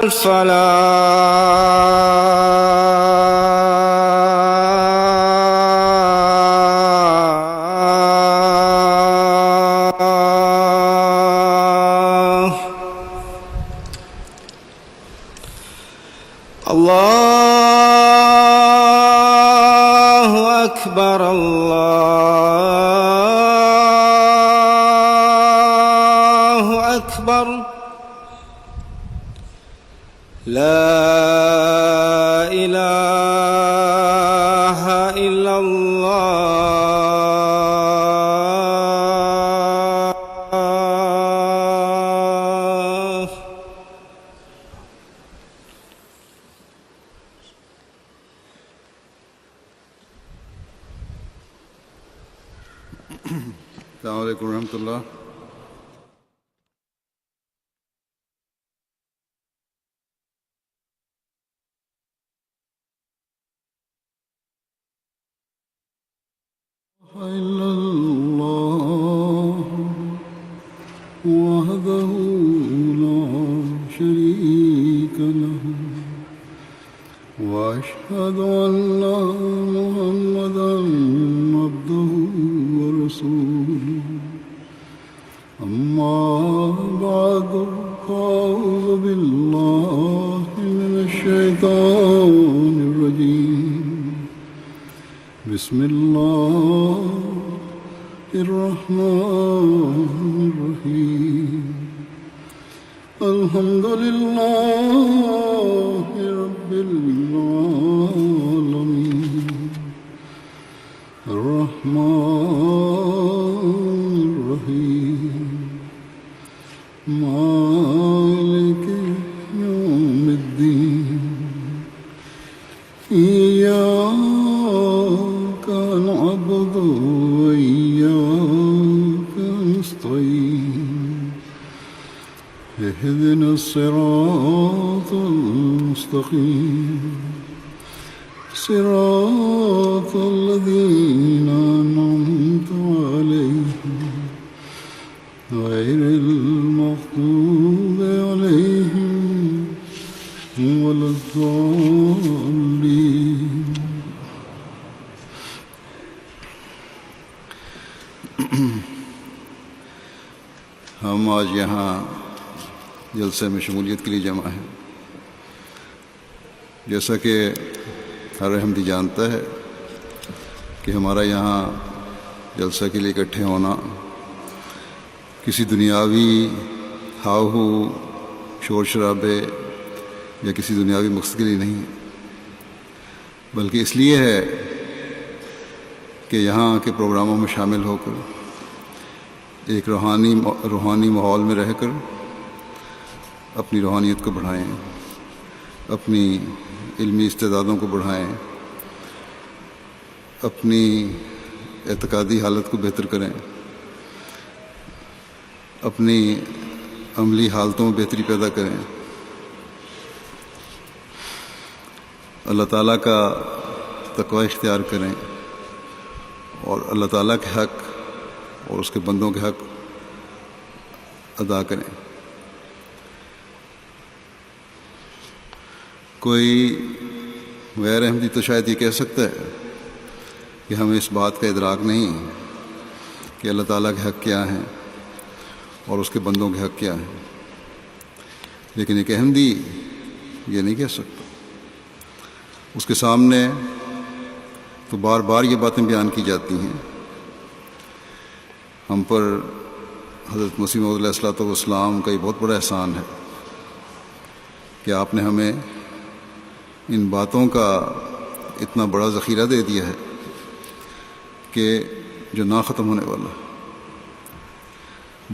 الفلاح. الله أكبر الله أكبر. لا إله إلا الله. السلام علیکم ورحمۃ اللہ. إلا الله وحده لا شريك له وأشهد أن محمدا عبده ورسوله. أما بعد فأعوذ بالله من الشيطان الرجيم. بسم الله الرحمن الرحيم. الحمد لله رب العالمين. الرحمن الرحيم. مالك يوم الدين. إياك نعبد وإياك نستعين. اهدنا الصراط المستقيم. صراط الذين أنعمت عليهم غير المغضوب عليهم ولا الضالين. ہم آج یہاں جلسے میں شمولیت کے لیے جمع ہیں. جیسا کہ ہر احمدی جانتا ہے کہ ہمارا یہاں جلسہ کے لیے اکٹھے ہونا کسی دنیاوی ہاؤ ہو شور شرابے یا کسی دنیاوی مقصد کے لیے نہیں، بلکہ اس لیے ہے کہ یہاں کے پروگراموں میں شامل ہو کر ایک روحانی ماحول میں رہ کر اپنی روحانیت کو بڑھائیں، اپنی علمی استعدادوں کو بڑھائیں، اپنی اعتقادی حالت کو بہتر کریں، اپنی عملی حالتوں میں بہتری پیدا کریں، اللہ تعالیٰ کا تقوی اختیار کریں اور اللہ تعالیٰ کے حق اور اس کے بندوں کے حق ادا کریں. کوئی غیر احمدی تو شاید یہ کہہ سکتا ہے کہ ہمیں اس بات کا ادراک نہیں کہ اللہ تعالیٰ کے حق کیا ہیں اور اس کے بندوں کے حق کیا ہیں، لیکن ایک احمدی یہ نہیں کہہ سکتا. اس کے سامنے تو بار بار یہ باتیں بیان کی جاتی ہیں. ہم پر حضرت مسیح موعود علیہ الصلوۃ والسلام کا یہ بہت بڑا احسان ہے کہ آپ نے ہمیں ان باتوں کا اتنا بڑا ذخیرہ دے دیا ہے کہ جو نہ ختم ہونے والا.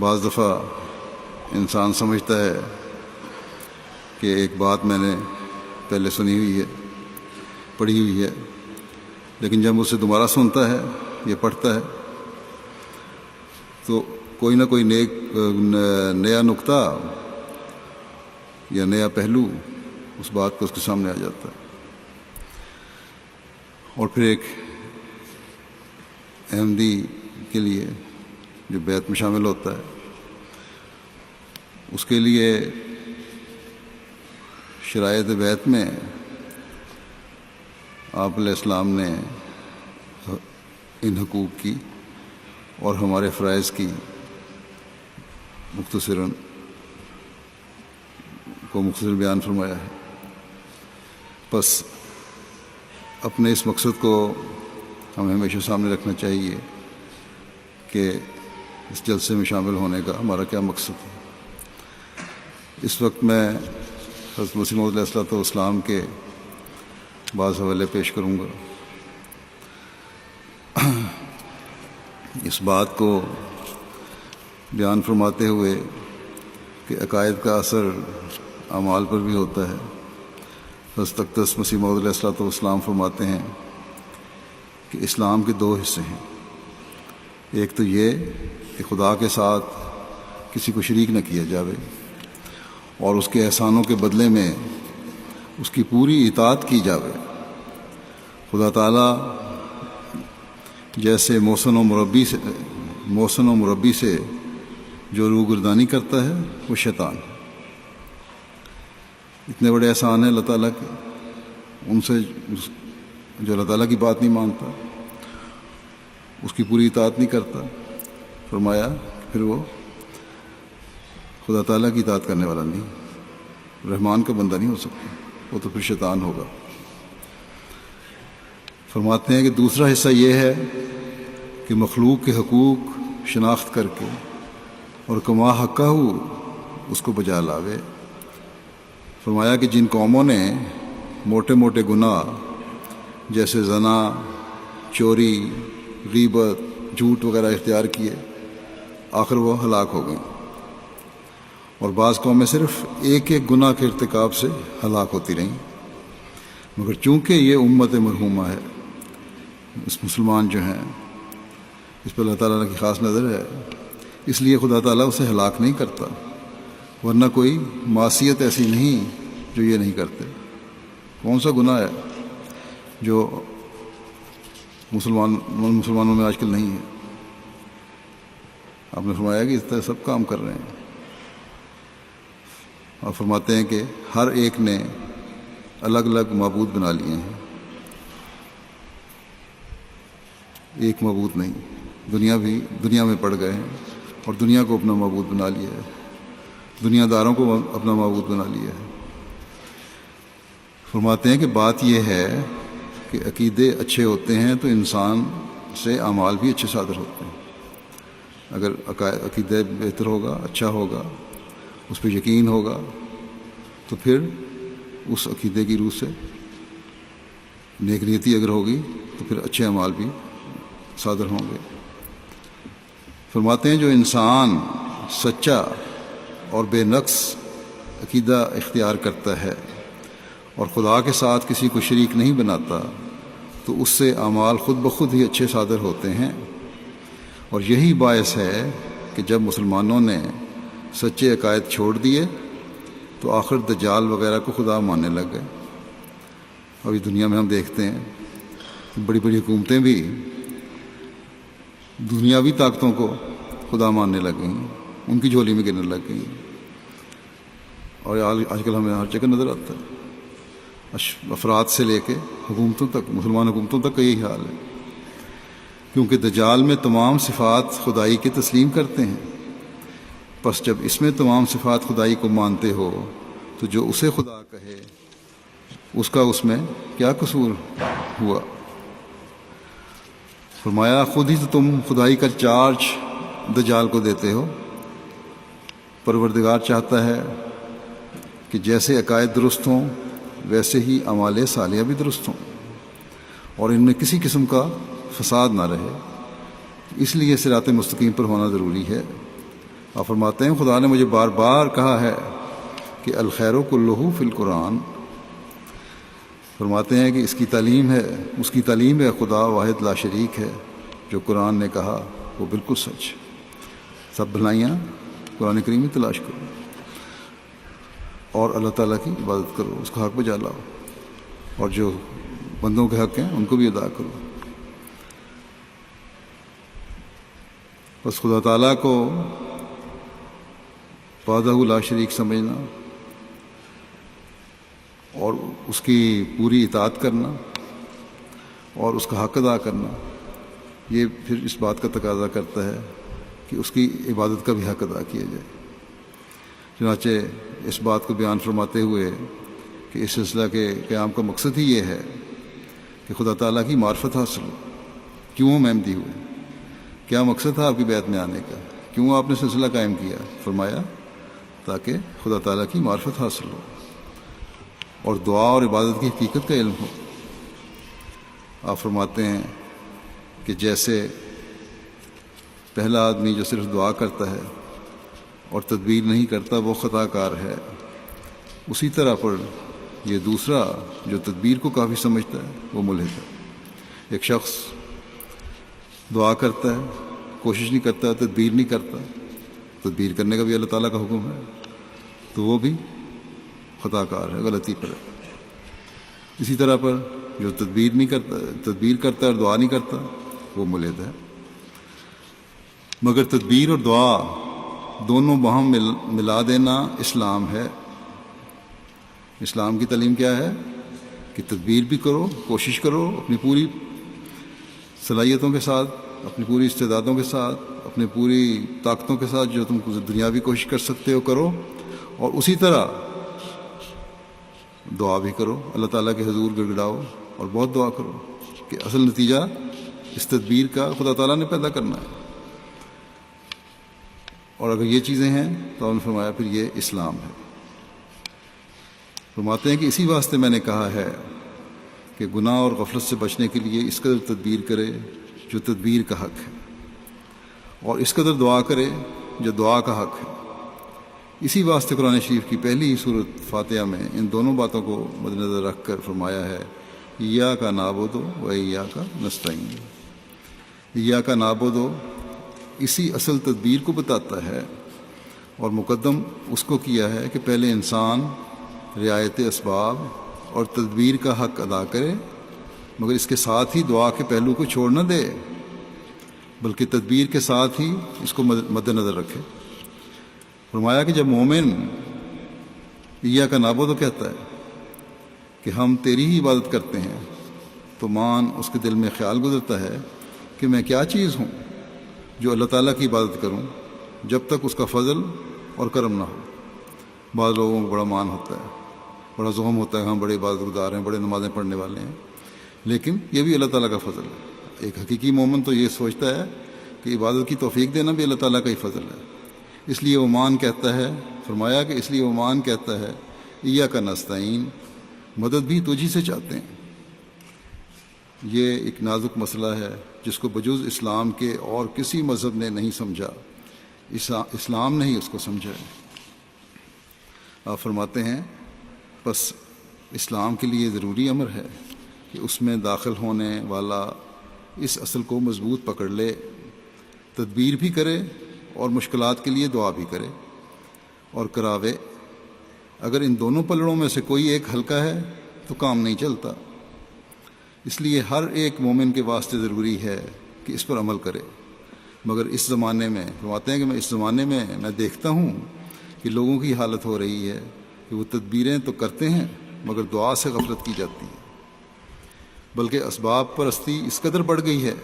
بعض دفعہ انسان سمجھتا ہے کہ ایک بات میں نے پہلے سنی ہوئی ہے، پڑھی ہوئی ہے، لیکن جب اسے دوبارہ سنتا ہے یا پڑھتا ہے تو کوئی نہ کوئی نیا نقطہ یا نیا پہلو اس بات کو اس کے سامنے آ جاتا ہے. اور پھر ایک احمدی کے لیے جو بیعت میں شامل ہوتا ہے اس کے لیے شرائط بیت میں آپ علیہ السلام نے ان حقوق کی اور ہمارے فرائض کی مختصر بیان فرمایا ہے. بس اپنے اس مقصد کو ہمیں ہمیشہ سامنے رکھنا چاہیے کہ اس جلسے میں شامل ہونے کا ہمارا کیا مقصد ہے. اس وقت میں حضرت مسیح موعود علیہ الصلوۃ والسلام کے بعض حوالے پیش کروں گا. اس بات کو بیان فرماتے ہوئے کہ عقائد کا اثر اعمال پر بھی ہوتا ہے، حضرت اقدس مسیح موعود علیہ الصلوۃ والسلام فرماتے ہیں کہ اسلام کے 2 حصے ہیں. ایک تو یہ کہ خدا کے ساتھ کسی کو شریک نہ کیا جاوے اور اس کے احسانوں کے بدلے میں اس کی پوری اطاعت کی جاوے. خدا تعالیٰ جیسے محسن و مربی سے جو روگردانی کرتا ہے وہ شیطان ہے. اتنے بڑے احسان ہیں اللہ تعالیٰ کے، ان سے جو اللہ تعالیٰ کی بات نہیں مانتا، اس کی پوری اطاعت نہیں کرتا، فرمایا پھر وہ خدا تعالیٰ کی اطاعت کرنے والا نہیں، رحمان کا بندہ نہیں ہو سکتا، وہ تو پھر شیطان ہوگا. فرماتے ہیں کہ دوسرا حصہ یہ ہے کہ مخلوق کے حقوق شناخت کر کے اور کما حقہ اس کو بجا لاوے. فرمایا کہ جن قوموں نے موٹے موٹے گناہ جیسے زنا، چوری، غیبت، جھوٹ وغیرہ اختیار کیے، آخر وہ ہلاک ہو گئیں. اور بعض قومیں صرف ایک گناہ کے ارتکاب سے ہلاک ہوتی رہیں. مگر چونکہ یہ امت مرحومہ ہے، اس مسلمان جو ہیں اس پر اللہ تعالیٰ کی خاص نظر ہے، اس لیے خدا تعالیٰ اسے ہلاک نہیں کرتا. ورنہ کوئی معصیت ایسی نہیں جو یہ نہیں کرتے. کون سا گناہ ہے جو مسلمانوں میں آج کل نہیں ہے؟ آپ نے فرمایا کہ اس طرح سب کام کر رہے ہیں. اور فرماتے ہیں کہ ہر ایک نے الگ الگ معبود بنا لیے ہیں، ایک معبود نہیں. دنیا میں پڑ گئے ہیں اور دنیا کو اپنا معبود بنا لیا ہے، دنیا داروں کو اپنا معبود بنا لیا ہے. فرماتے ہیں کہ بات یہ ہے کہ عقیدے اچھے ہوتے ہیں تو انسان سے اعمال بھی اچھے صادر ہوتے ہیں. اگر عقیدہ بہتر ہوگا، اچھا ہوگا، اس پہ یقین ہوگا، تو پھر اس عقیدے کی روح سے نیک نیتی اگر ہوگی تو پھر اچھے اعمال بھی صادر ہوں گے. فرماتے ہیں جو انسان سچا اور بے نقص عقیدہ اختیار کرتا ہے اور خدا کے ساتھ کسی کو شریک نہیں بناتا تو اس سے اعمال خود بخود ہی اچھے صادر ہوتے ہیں. اور یہی باعث ہے کہ جب مسلمانوں نے سچے عقائد چھوڑ دیے تو آخر دجال وغیرہ کو خدا ماننے لگ گئے. ابھی دنیا میں ہم دیکھتے ہیں کہ بڑی بڑی حکومتیں بھی دنیاوی طاقتوں کو خدا ماننے لگ گئیں، ان کی جھولی میں گرنے لگ گئیں. اور آج کل ہمیں ہر جگہ نظر آتا ہے، افراد سے لے کے حکومتوں تک، مسلمان حکومتوں تک کا یہی حال ہے. کیونکہ دجال میں تمام صفات خدائی کے تسلیم کرتے ہیں. پس جب اس میں تمام صفات خدائی کو مانتے ہو تو جو اسے خدا کہے اس کا اس میں کیا قصور ہوا. فرمایا خود ہی تو تم خدائی کا چارج دجال کو دیتے ہو. پروردگار چاہتا ہے کہ جیسے عقائد درست ہوں ویسے ہی اعمال صالحہ بھی درست ہوں اور ان میں کسی قسم کا فساد نہ رہے. اس لیے صراط مستقیم پر ہونا ضروری ہے. آپ فرماتے ہیں خدا نے مجھے بار بار کہا ہے کہ الخیر کلہ فی القرآن. فرماتے ہیں کہ اس کی تعلیم ہے خدا واحد لا شریک ہے. جو قرآن نے کہا وہ بالکل سچ. سب بھلائیاں قرآن کریم میں تلاش کرو اور اللہ تعالیٰ کی عبادت کرو، اس کا حق بجا لاؤ، اور جو بندوں کے حق ہیں ان کو بھی ادا کرو. بس خدا تعالیٰ کو وحدہ لا شریک سمجھنا اور اس کی پوری اطاعت کرنا اور اس کا حق ادا کرنا، یہ پھر اس بات کا تقاضا کرتا ہے کہ اس کی عبادت کا بھی حق ادا کیا جائے۔ چنانچہ اس بات کو بیان فرماتے ہوئے کہ اس سلسلہ کے قیام کا مقصد ہی یہ ہے کہ خدا تعالیٰ کی معرفت حاصل ہو۔ کیوں ہم احمدی ہوئے؟ کیا مقصد تھا آپ کی بیعت میں آنے کا؟ کیوں آپ نے سلسلہ قائم کیا؟ فرمایا تاکہ خدا تعالیٰ کی معرفت حاصل ہو اور دعا اور عبادت کی حقیقت کا علم ہو۔ آپ فرماتے ہیں کہ جیسے پہلا آدمی جو صرف دعا کرتا ہے اور تدبیر نہیں کرتا وہ خطا کار ہے، اسی طرح پر یہ دوسرا جو تدبیر کو کافی سمجھتا ہے وہ ملحد ہے۔ ایک شخص دعا کرتا ہے، کوشش نہیں کرتا، تدبیر نہیں کرتا، تدبیر کرنے کا بھی اللہ تعالیٰ کا حکم ہے، تو وہ بھی خطا کار ہے، غلطی پر ہے۔ اسی طرح پر جو تدبیر کرتا ہے اور دعا نہیں کرتا وہ ملحد ہے۔ مگر تدبیر اور دعا دونوں باہم ملا دینا اسلام ہے۔ اسلام کی تعلیم کیا ہے کہ تدبیر بھی کرو، کوشش کرو اپنی پوری صلاحیتوں کے ساتھ، اپنی پوری استعدادوں کے ساتھ، اپنی پوری طاقتوں کے ساتھ جو تم دنیاوی کوشش کر سکتے ہو کرو، اور اسی طرح دعا بھی کرو، اللہ تعالیٰ کے حضور گڑ گڑاؤ اور بہت دعا کرو کہ اصل نتیجہ اس تدبیر کا خدا تعالیٰ نے پیدا کرنا ہے۔ اور اگر یہ چیزیں ہیں تو انہوں نے فرمایا پھر یہ اسلام ہے۔ فرماتے ہیں کہ اسی واسطے میں نے کہا ہے کہ گناہ اور غفلت سے بچنے کے لیے اس قدر تدبیر کرے جو تدبیر کا حق ہے، اور اس قدر دعا کرے جو دعا کا حق ہے۔ اسی واسطے قرآن شریف کی پہلی سورۃ فاتحہ میں ان دونوں باتوں کو مد نظر رکھ کر فرمایا ہے ایاک نعبد و ایاک نستعین۔ ایاک نعبد اسی اصل تدبیر کو بتاتا ہے، اور مقدم اس کو کیا ہے کہ پہلے انسان رعایت اسباب اور تدبیر کا حق ادا کرے، مگر اس کے ساتھ ہی دعا کے پہلو کو چھوڑ نہ دے، بلکہ تدبیر کے ساتھ ہی اس کو مد نظر رکھے۔ فرمایا کہ جب مومن ایاک نعبد کہتا ہے کہ ہم تیری ہی عبادت کرتے ہیں، تو مان اس کے دل میں خیال گزرتا ہے کہ میں کیا چیز ہوں جو اللہ تعالیٰ کی عبادت کروں جب تک اس کا فضل اور کرم نہ ہو۔ بعض لوگوں کو بڑا مان ہوتا ہے، بڑا زوم ہوتا ہے، ہم بڑے عبادت گزار ہیں، بڑے نمازیں پڑھنے والے ہیں، لیکن یہ بھی اللہ تعالیٰ کا فضل ہے۔ ایک حقیقی مومن تو یہ سوچتا ہے کہ عبادت کی توفیق دینا بھی اللہ تعالیٰ کا ہی فضل ہے، اس لیے وہ مان کہتا ہے۔ فرمایا کہ اس لیے وہ مان کہتا ہے ایاک نستعین، مدد بھی تجھی سے چاہتے ہیں۔ یہ ایک نازک مسئلہ ہے جس کو بجز اسلام کے اور کسی مذہب نے نہیں سمجھا، اسلام نے ہی اس کو سمجھا ہے۔ آپ فرماتے ہیں بس اسلام کے لیے ضروری امر ہے کہ اس میں داخل ہونے والا اس اصل کو مضبوط پکڑ لے، تدبیر بھی کرے اور مشکلات کے لیے دعا بھی کرے اور کراوے۔ اگر ان دونوں پلڑوں میں سے کوئی ایک ہلکا ہے تو کام نہیں چلتا، اس لیے ہر ایک مومن کے واسطے ضروری ہے کہ اس پر عمل کرے۔ مگر اس زمانے میں فرماتے ہیں کہ اس زمانے میں میں دیکھتا ہوں کہ لوگوں کی حالت ہو رہی ہے کہ وہ تدبیریں تو کرتے ہیں مگر دعا سے غفلت کی جاتی ہے، بلکہ اسباب پرستی اس قدر بڑھ گئی ہے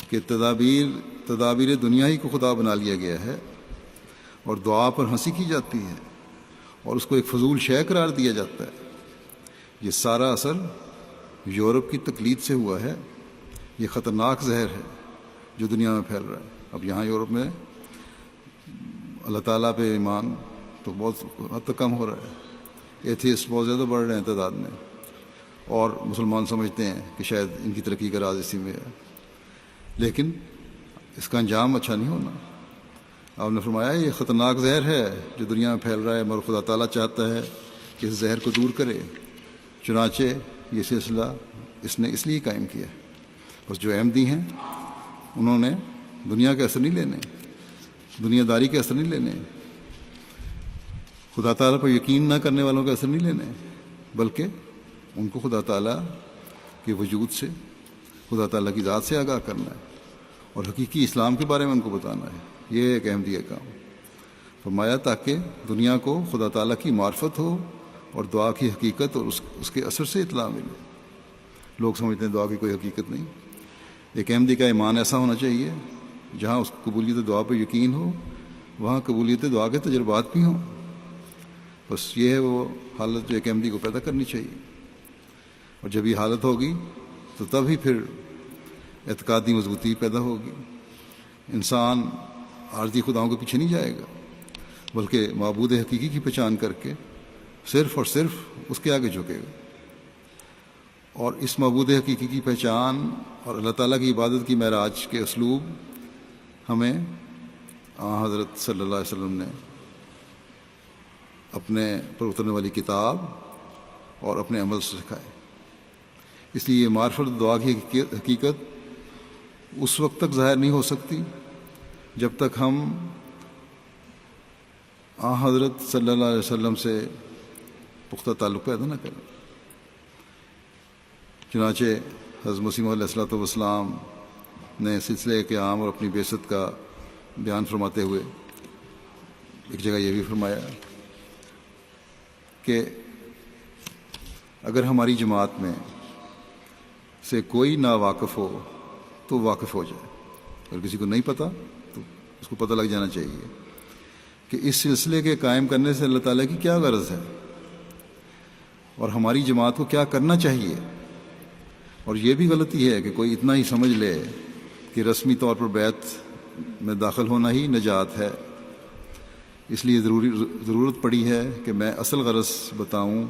کہ تدابیر دنیا ہی کو خدا بنا لیا گیا ہے، اور دعا پر ہنسی کی جاتی ہے اور اس کو ایک فضول شے قرار دیا جاتا ہے۔ یہ سارا اثر یورپ کی تقلید سے ہوا ہے۔ یہ خطرناک زہر ہے جو دنیا میں پھیل رہا ہے۔ اب یہاں یورپ میں اللہ تعالیٰ پہ ایمان تو بہت حد تک کم ہو رہا ہے، ایتھیسٹ بہت زیادہ بڑھ رہے ہیں تعداد میں، اور مسلمان سمجھتے ہیں کہ شاید ان کی ترقی کا راز اسی میں ہے، لیکن اس کا انجام اچھا نہیں ہونا۔ آپ نے فرمایا یہ خطرناک زہر ہے جو دنیا میں پھیل رہا ہے، مگر خدا تعالیٰ چاہتا ہے کہ اس زہر کو دور کرے، چنانچہ یہ سلسلہ اس نے اس لیے قائم کیا ہے۔ بس جو احمدی ہیں انہوں نے دنیا کے اثر نہیں لینے، دنیا داری کے اثر نہیں لینے، خدا تعالیٰ پر یقین نہ کرنے والوں کے اثر نہیں لینے، بلکہ ان کو خدا تعالیٰ کے وجود سے، خدا تعالیٰ کی ذات سے آگاہ کرنا ہے اور حقیقی اسلام کے بارے میں ان کو بتانا ہے۔ یہ ایک احمدی کا کام۔ فرمایا تاکہ دنیا کو خدا تعالیٰ کی معرفت ہو اور دعا کی حقیقت اور اس کے اثر سے اطلاع ملے۔ لوگ سمجھتے ہیں دعا کی کوئی حقیقت نہیں۔ ایک احمدی کا ایمان ایسا ہونا چاہیے جہاں اس قبولیت دعا پر یقین ہو، وہاں قبولیت دعا کے تجربات بھی ہوں۔ بس یہ ہے وہ حالت جو ایک احمدی کو پیدا کرنی چاہیے، اور جب یہ حالت ہوگی تو تب ہی پھر اعتقادی مضبوطی پیدا ہوگی۔ انسان عارضی خداؤں کے پیچھے نہیں جائے گا، بلکہ معبود حقیقی کی پہچان کر کے صرف اور صرف اس کے آگے جھکے گا۔ اور اس معبود حقیقی کی پہچان اور اللہ تعالیٰ کی عبادت کی معراج کے اسلوب ہمیں حضرت صلی اللہ علیہ وسلم نے اپنے پر اترنے والی کتاب اور اپنے عمل سے سکھائے۔ اس لیے یہ معرفت دعا کی حقیقت اس وقت تک ظاہر نہیں ہو سکتی جب تک ہم حضرت صلی اللہ علیہ وسلم سے پختہ تعلق پیدا نہ کریں۔ چنانچہ حضرت مسیح علیہ الصلوۃ والسلام نے سلسلے قیام اور اپنی بعثت کا بیان فرماتے ہوئے ایک جگہ یہ بھی فرمایا کہ اگر ہماری جماعت میں سے کوئی نا واقف ہو تو واقف ہو جائے، اگر کسی کو نہیں پتہ تو اس کو پتہ لگ جانا چاہیے کہ اس سلسلے کے قائم کرنے سے اللہ تعالیٰ کی کیا غرض ہے اور ہماری جماعت کو کیا کرنا چاہیے۔ اور یہ بھی غلطی ہے کہ کوئی اتنا ہی سمجھ لے کہ رسمی طور پر بیعت میں داخل ہونا ہی نجات ہے۔ اس لیے ضرورت پڑی ہے کہ میں اصل غرض بتاؤں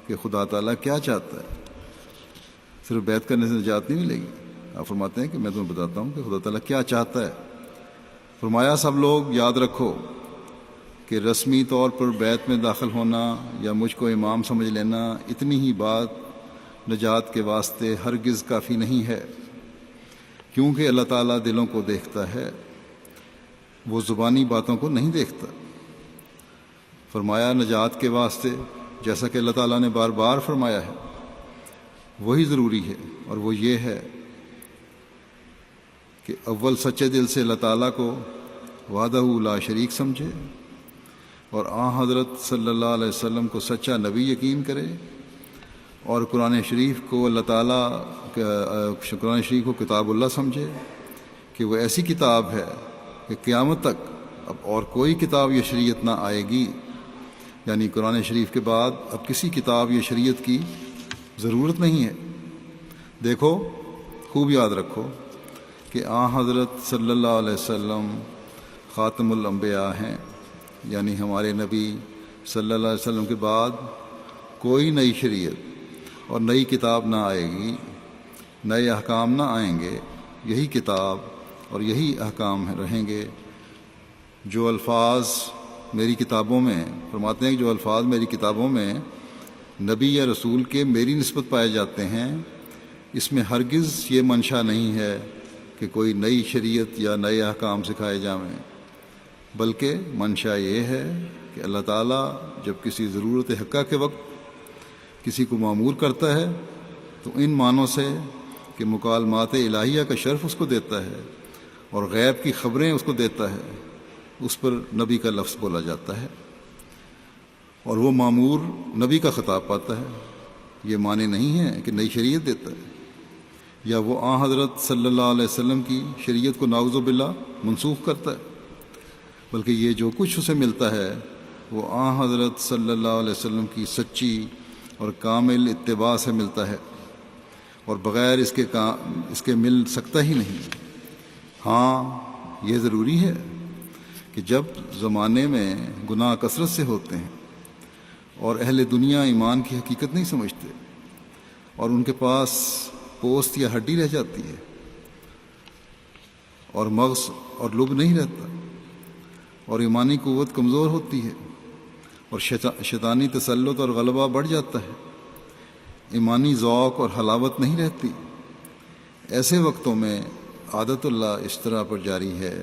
کہ خدا تعالیٰ کیا چاہتا ہے۔ صرف بیعت کرنے سے نجات نہیں ملے گی۔ آپ فرماتے ہیں کہ میں تمہیں بتاتا ہوں کہ خدا تعالیٰ کیا چاہتا ہے۔ فرمایا سب لوگ یاد رکھو کہ رسمی طور پر بیعت میں داخل ہونا یا مجھ کو امام سمجھ لینا، اتنی ہی بات نجات کے واسطے ہرگز کافی نہیں ہے، کیونکہ اللہ تعالیٰ دلوں کو دیکھتا ہے، وہ زبانی باتوں کو نہیں دیکھتا۔ فرمایا نجات کے واسطے جیسا کہ اللہ تعالیٰ نے بار بار فرمایا ہے وہی ضروری ہے، اور وہ یہ ہے کہ اول سچے دل سے اللہ تعالیٰ کو وحدہ لا شریک سمجھے اور حضرت صلی اللہ علیہ وسلم کو سچا نبی یقین کرے، اور قرآن شریف کو اللہ تعالیٰ قرآن شریف کو کتاب اللہ سمجھے کہ وہ ایسی کتاب ہے کہ قیامت تک اب اور کوئی کتاب یا شریعت نہ آئے گی، یعنی قرآن شریف کے بعد اب کسی کتاب یا شریعت کی ضرورت نہیں ہے۔ دیکھو، خوب یاد رکھو کہ حضرت صلی اللہ علیہ وسلم خاتم الانبیاء ہیں، یعنی ہمارے نبی صلی اللہ علیہ وسلم کے بعد کوئی نئی شریعت اور نئی کتاب نہ آئے گی، نئے احکام نہ آئیں گے، یہی کتاب اور یہی احکام رہیں گے۔ جو الفاظ میری کتابوں میں فرماتے ہیں کہ جو الفاظ میری کتابوں میں نبی یا رسول کے میری نسبت پائے جاتے ہیں، اس میں ہرگز یہ منشا نہیں ہے کہ کوئی نئی شریعت یا نئے احکام سکھائے جائیں، بلکہ منشا یہ ہے کہ اللہ تعالیٰ جب کسی ضرورت حقہ کے وقت کسی کو معمور کرتا ہے تو ان معنوں سے کہ مکالمات الہیہ کا شرف اس کو دیتا ہے اور غیب کی خبریں اس کو دیتا ہے، اس پر نبی کا لفظ بولا جاتا ہے، اور وہ معمور نبی کا خطاب پاتا ہے۔ یہ معنی نہیں ہے کہ نئی شریعت دیتا ہے یا وہ حضرت صلی اللہ علیہ وسلم کی شریعت کو نعوذ باللہ منسوخ کرتا ہے، بلکہ یہ جو کچھ اسے ملتا ہے وہ حضرت صلی اللہ علیہ وسلم کی سچی اور کامل اتباع سے ملتا ہے، اور بغیر اس کے مل سکتا ہی نہیں۔ ہاں، یہ ضروری ہے کہ جب زمانے میں گناہ کثرت سے ہوتے ہیں اور اہل دنیا ایمان کی حقیقت نہیں سمجھتے اور ان کے پاس پوست یا ہڈی رہ جاتی ہے اور مغز اور لب نہیں رہتا، اور ایمانی قوت کمزور ہوتی ہے اور شیطانی تسلط اور غلبہ بڑھ جاتا ہے، ایمانی ذوق اور حلاوت نہیں رہتی، ایسے وقتوں میں عادت اللہ اس طرح پر جاری ہے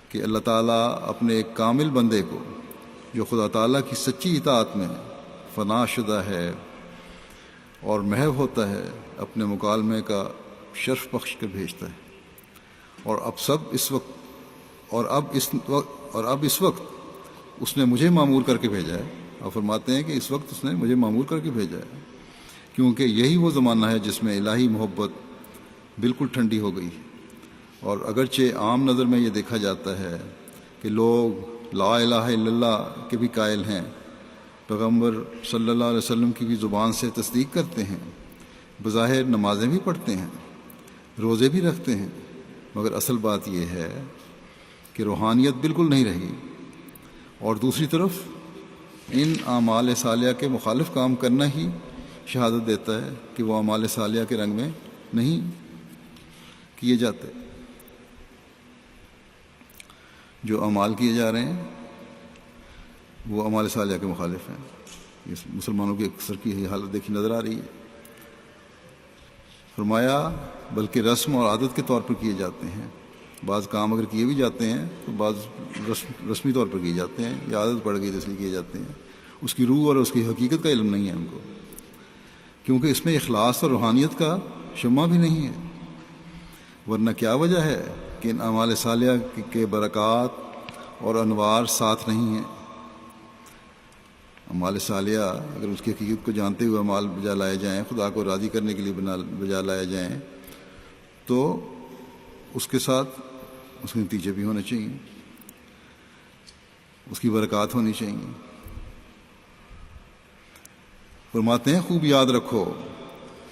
کہ اللہ تعالیٰ اپنے ایک کامل بندے کو جو خدا تعالیٰ کی سچی اطاعت میں فنا شدہ ہے اور محو ہوتا ہے، اپنے مکالمے کا شرف بخش کر بھیجتا ہے، اور اب اس وقت اس نے مجھے معمور کر کے بھیجا ہے اور فرماتے ہیں کہ اس وقت اس نے مجھے معمور کر کے بھیجا ہے، کیونکہ یہی وہ زمانہ ہے جس میں الہی محبت بالکل ٹھنڈی ہو گئی ہے۔ اور اگرچہ عام نظر میں یہ دیکھا جاتا ہے کہ لوگ لا الہ الا اللہ کے بھی قائل ہیں، پیغمبر صلی اللہ علیہ وسلم کی بھی زبان سے تصدیق کرتے ہیں، بظاہر نمازیں بھی پڑھتے ہیں، روزے بھی رکھتے ہیں، مگر اصل بات یہ ہے کہ روحانیت بالکل نہیں رہی، اور دوسری طرف ان اعمال صالحہ کے مخالف کام کرنا ہی شہادت دیتا ہے کہ وہ اعمال صالحہ کے رنگ میں نہیں کیے جاتے۔ جو اعمال کیے جا رہے ہیں وہ اعمال صالحہ کے مخالف ہیں۔ اس مسلمانوں کی اکثر کی یہی حالت دیکھی نظر آ رہی ہے۔ فرمایا بلکہ رسم اور عادت کے طور پر کیے جاتے ہیں، بعض کام اگر کیے بھی جاتے ہیں تو بعض رسمی طور پر کیے جاتے ہیں، یا عادت پڑ گئی تو اس لیے کیے جاتے ہیں، اس کی روح اور اس کی حقیقت کا علم نہیں ہے ان کو، کیونکہ اس میں اخلاص اور روحانیت کا شمع بھی نہیں ہے۔ ورنہ کیا وجہ ہے کہ ان اعمال صالحہ کے برکات اور انوار ساتھ نہیں ہیں؟ اعمال صالحہ اگر اس کی حقیقت کو جانتے ہوئے اعمال بجا لائے جائیں، خدا کو راضی کرنے کے لیے بجا لائے جائیں، تو اس کے ساتھ اس کے نتیجے بھی ہونے چاہیے، اس کی برکات ہونی چاہیے۔ فرماتے ہیں خوب یاد رکھو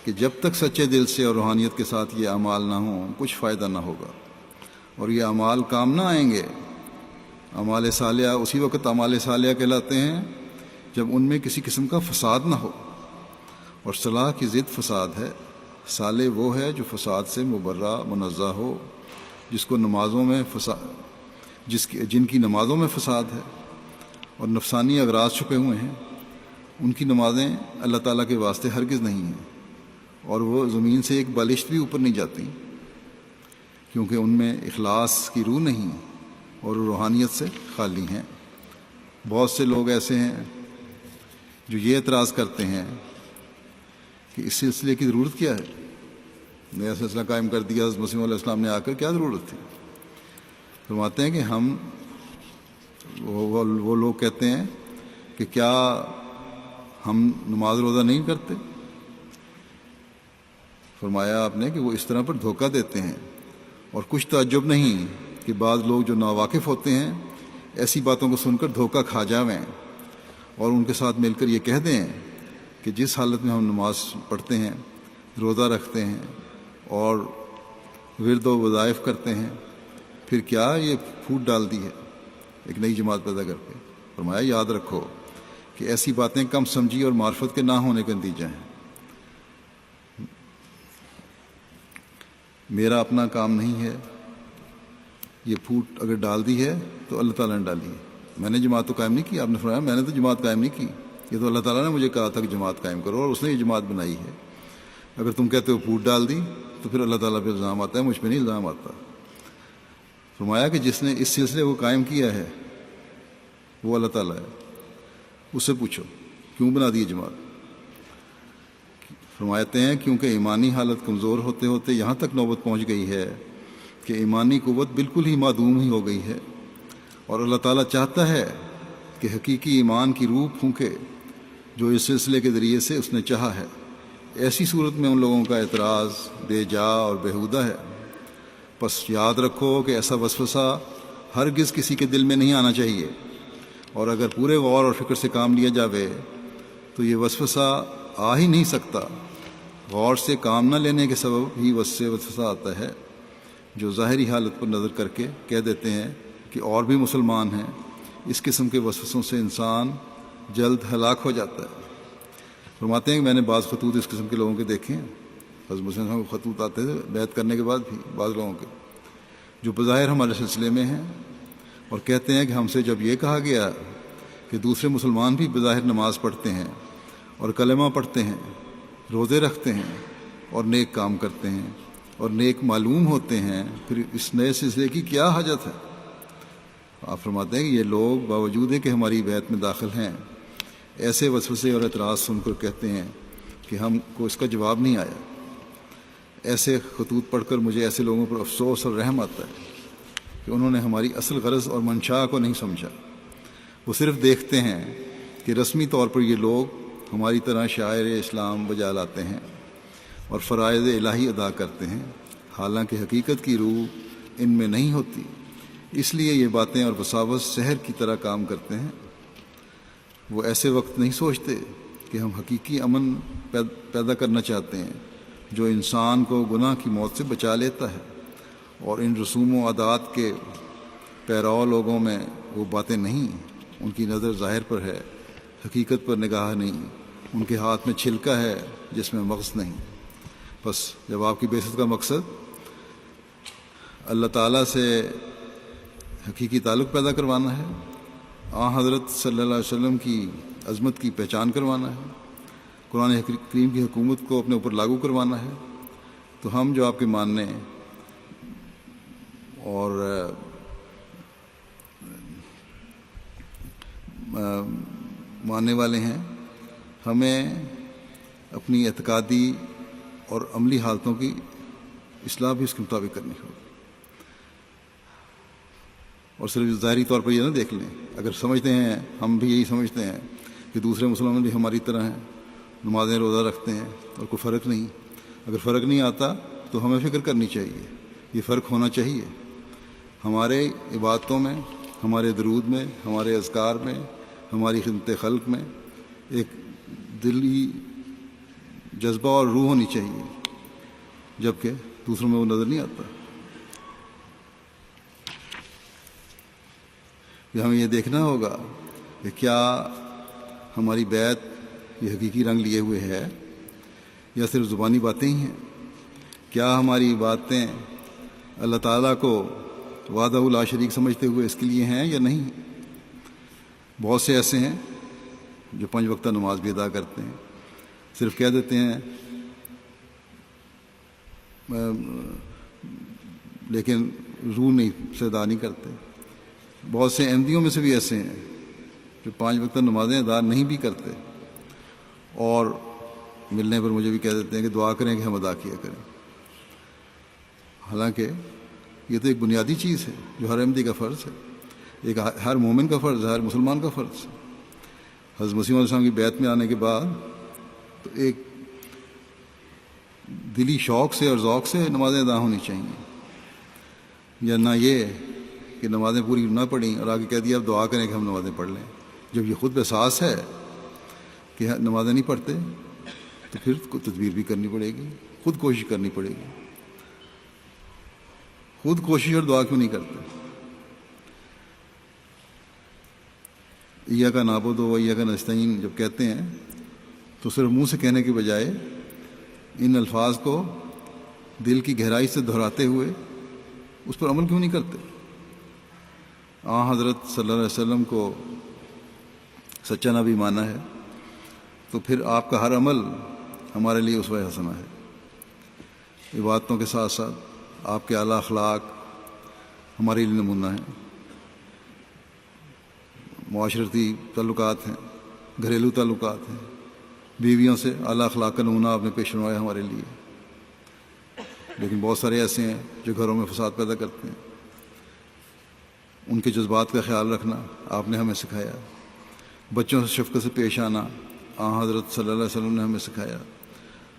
کہ جب تک سچے دل سے اور روحانیت کے ساتھ یہ اعمال نہ ہوں کچھ فائدہ نہ ہوگا، اور یہ اعمال کام نہ آئیں گے۔ اعمال صالحہ اسی وقت اعمال صالحہ کہلاتے ہیں جب ان میں کسی قسم کا فساد نہ ہو، اور صلاح کی ضد فساد ہے۔ صالح وہ ہے جو فساد سے مبرہ منزہ ہو، جس کو نمازوں میں جن کی نمازوں میں فساد ہے اور نفسانی اغراض چھپے ہوئے ہیں، ان کی نمازیں اللہ تعالیٰ کے واسطے ہرگز نہیں ہیں، اور وہ زمین سے ایک بالشت بھی اوپر نہیں جاتی، کیونکہ ان میں اخلاص کی روح نہیں اور روحانیت سے خالی ہیں۔ بہت سے لوگ ایسے ہیں جو یہ اعتراض کرتے ہیں کہ اس سلسلے کی ضرورت کیا ہے، نیا سلسلہ قائم کر دیا حضرت مسیح علیہ السلام نے آ کر، کیا ضرورت تھی؟ فرماتے ہیں کہ وہ لوگ کہتے ہیں کہ کیا ہم نماز روزہ نہیں کرتے؟ فرمایا آپ نے کہ وہ اس طرح پر دھوکہ دیتے ہیں، اور کچھ تعجب نہیں کہ بعض لوگ جو ناواقف ہوتے ہیں ایسی باتوں کو سن کر دھوکہ کھا جاویں اور ان کے ساتھ مل کر یہ کہہ دیں کہ جس حالت میں ہم نماز پڑھتے ہیں، روزہ رکھتے ہیں اور ورد و وظائف کرتے ہیں، پھر کیا یہ پھوٹ ڈال دی ہے ایک نئی جماعت پیدا کر کے؟ فرمایا یاد رکھو کہ ایسی باتیں کم سمجھی اور معرفت کے نہ ہونے کا نتیجہ ہیں۔ میرا اپنا کام نہیں ہے، یہ پھوٹ اگر ڈال دی ہے تو اللہ تعالیٰ نے ڈالی ہے، میں نے جماعت تو قائم نہیں کی۔ آپ نے فرمایا میں نے تو جماعت قائم نہیں کی، یہ تو اللہ تعالیٰ نے مجھے کہا تھا کہ جماعت قائم کرو، اور اس نے یہ جماعت بنائی ہے۔ اگر تم کہتے ہو پھوٹ ڈال دی تو پھر اللہ تعالیٰ پہ الزام آتا ہے، مجھ پہ نہیں الزام آتا۔ فرمایا کہ جس نے اس سلسلے کو قائم کیا ہے وہ اللہ تعالیٰ ہے، اس سے پوچھو کیوں بنا دی جماعت؟ فرماتے ہیں کیونکہ ایمانی حالت کمزور ہوتے ہوتے یہاں تک نوبت پہنچ گئی ہے کہ ایمانی قوت بالکل ہی معدوم ہی ہو گئی ہے، اور اللہ تعالیٰ چاہتا ہے کہ حقیقی ایمان کی روح پھونکے جو اس سلسلے کے ذریعے سے اس نے چاہا ہے۔ ایسی صورت میں ان لوگوں کا اعتراض بے جا اور بیہودہ ہے۔ پس یاد رکھو کہ ایسا وسوسہ ہرگز کسی کے دل میں نہیں آنا چاہیے، اور اگر پورے غور اور فکر سے کام لیا جاوے تو یہ وسوسہ آ ہی نہیں سکتا۔ غور سے کام نہ لینے کے سبب ہی وسوسہ آتا ہے، جو ظاہری حالت پر نظر کر کے کہہ دیتے ہیں کہ اور بھی مسلمان ہیں۔ اس قسم کے وسوسوں سے انسان جلد ہلاک ہو جاتا ہے۔ فرماتے ہیں کہ میں نے بعض خطوط اس قسم کے لوگوں کے دیکھے ہیں، حضرت مسلم صاحب کو خطوط آتے تھے بیعت کرنے کے بعد بھی، بعض لوگوں کے جو بظاہر ہمارے سلسلے میں ہیں، اور کہتے ہیں کہ ہم سے جب یہ کہا گیا کہ دوسرے مسلمان بھی بظاہر نماز پڑھتے ہیں اور کلمہ پڑھتے ہیں، روزے رکھتے ہیں اور نیک کام کرتے ہیں اور نیک معلوم ہوتے ہیں، پھر اس نئے سلسلے کی کیا حاجت ہے؟ آپ فرماتے ہیں کہ یہ لوگ باوجود ہے کہ ہماری بیعت میں داخل ہیں، ایسے وسوسے اور اعتراض سن کر کہتے ہیں کہ ہم کو اس کا جواب نہیں آیا۔ ایسے خطوط پڑھ کر مجھے ایسے لوگوں پر افسوس اور رحم آتا ہے کہ انہوں نے ہماری اصل غرض اور منشا کو نہیں سمجھا۔ وہ صرف دیکھتے ہیں کہ رسمی طور پر یہ لوگ ہماری طرح شاعر اسلام بجا لاتے ہیں اور فرائض الہی ادا کرتے ہیں، حالانکہ حقیقت کی روح ان میں نہیں ہوتی۔ اس لیے یہ باتیں اور وساوس سحر کی طرح کام کرتے ہیں۔ وہ ایسے وقت نہیں سوچتے کہ ہم حقیقی امن پیدا کرنا چاہتے ہیں جو انسان کو گناہ کی موت سے بچا لیتا ہے، اور ان رسوم و عادات کے پیرو لوگوں میں وہ باتیں نہیں، ان کی نظر ظاہر پر ہے، حقیقت پر نگاہ نہیں، ان کے ہاتھ میں چھلکا ہے جس میں مغز نہیں۔ بس جب آپ کی بعثت کا مقصد اللہ تعالیٰ سے حقیقی تعلق پیدا کروانا ہے، حضرت صلی اللہ علیہ وسلم کی عظمت کی پہچان کروانا ہے، قرآن کریم کی حکومت کو اپنے اوپر لاگو کروانا ہے، تو ہم جو آپ کے ماننے اور ماننے والے ہیں، ہمیں اپنی اعتقادی اور عملی حالتوں کی اصلاح بھی اس کے مطابق کرنی ہوگی۔ اور صرف ظاہری طور پر یہ نہ دیکھ لیں، اگر سمجھتے ہیں، ہم بھی یہی سمجھتے ہیں کہ دوسرے مسلمان بھی ہماری طرح ہیں، نمازیں روزہ رکھتے ہیں اور کوئی فرق نہیں، اگر فرق نہیں آتا تو ہمیں فکر کرنی چاہیے، یہ فرق ہونا چاہیے ہمارے عبادتوں میں، ہمارے درود میں، ہمارے اذکار میں، ہماری خدمت خلق میں ایک دلی جذبہ اور روح ہونی چاہیے، جبکہ دوسروں میں وہ نظر نہیں آتا۔ ہمیں یہ دیکھنا ہوگا کہ کیا ہماری بیعت یہ حقیقی رنگ لیے ہوئے ہے یا صرف زبانی باتیں ہی ہیں؟ کیا ہماری باتیں اللہ تعالیٰ کو وحدہ لا شریک سمجھتے ہوئے اس کے لیے ہیں یا نہیں؟ بہت سے ایسے ہیں جو 5 وقتہ نماز بھی ادا کرتے ہیں، صرف کہہ دیتے ہیں لیکن روح نہیں سے ادا نہیں کرتے۔ بہت سے احمدیوں میں سے بھی ایسے ہیں جو 5 وقتہ نمازیں ادا نہیں بھی کرتے، اور ملنے پر مجھے بھی کہہ دیتے ہیں کہ دعا کریں کہ ہم ادا کیا کریں، حالانکہ یہ تو ایک بنیادی چیز ہے جو ہر احمدی کا فرض ہے، ایک ہر مومن کا فرض ہے، ہر مسلمان کا فرض ہے۔ حضرت مسیح علیہ السلام کی بیعت میں آنے کے بعد تو ایک دلی شوق سے اور ذوق سے نمازیں ادا ہونی چاہیے، یا نہ یہ کہ نمازیں پوری نہ پڑھیں اور آگے کہہ دیا اب دعا کریں کہ ہم نمازیں پڑھ لیں۔ جب یہ خود احساس ہے کہ نمازیں نہیں پڑھتے تو پھر تدبیر بھی کرنی پڑے گی، خود کوشش کرنی پڑے گی۔ خود کوشش اور دعا کیوں نہیں کرتے؟ ایاک نعبد و ایاک نستعین جب کہتے ہیں تو صرف منہ سے کہنے کے بجائے ان الفاظ کو دل کی گہرائی سے دہراتے ہوئے اس پر عمل کیوں نہیں کرتے؟ حضرت صلی اللہ علیہ وسلم کو سچا نبی مانا ہے تو پھر آپ کا ہر عمل ہمارے لیے اسوہ حسنہ ہے۔ عبادتوں کے ساتھ ساتھ آپ کے اعلیٰ اخلاق ہمارے لیے نمونہ ہیں، معاشرتی تعلقات ہیں، گھریلو تعلقات ہیں، بیویوں سے اعلیٰ اخلاق کا نمونہ آپ نے پیش کروایا ہمارے لیے۔ لیکن بہت سارے ایسے ہیں جو گھروں میں فساد پیدا کرتے ہیں، ان کے جذبات کا خیال رکھنا آپ نے ہمیں سکھایا، بچوں سے شفقت سے پیش آنا حضرت صلی اللہ علیہ وسلم نے ہمیں سکھایا،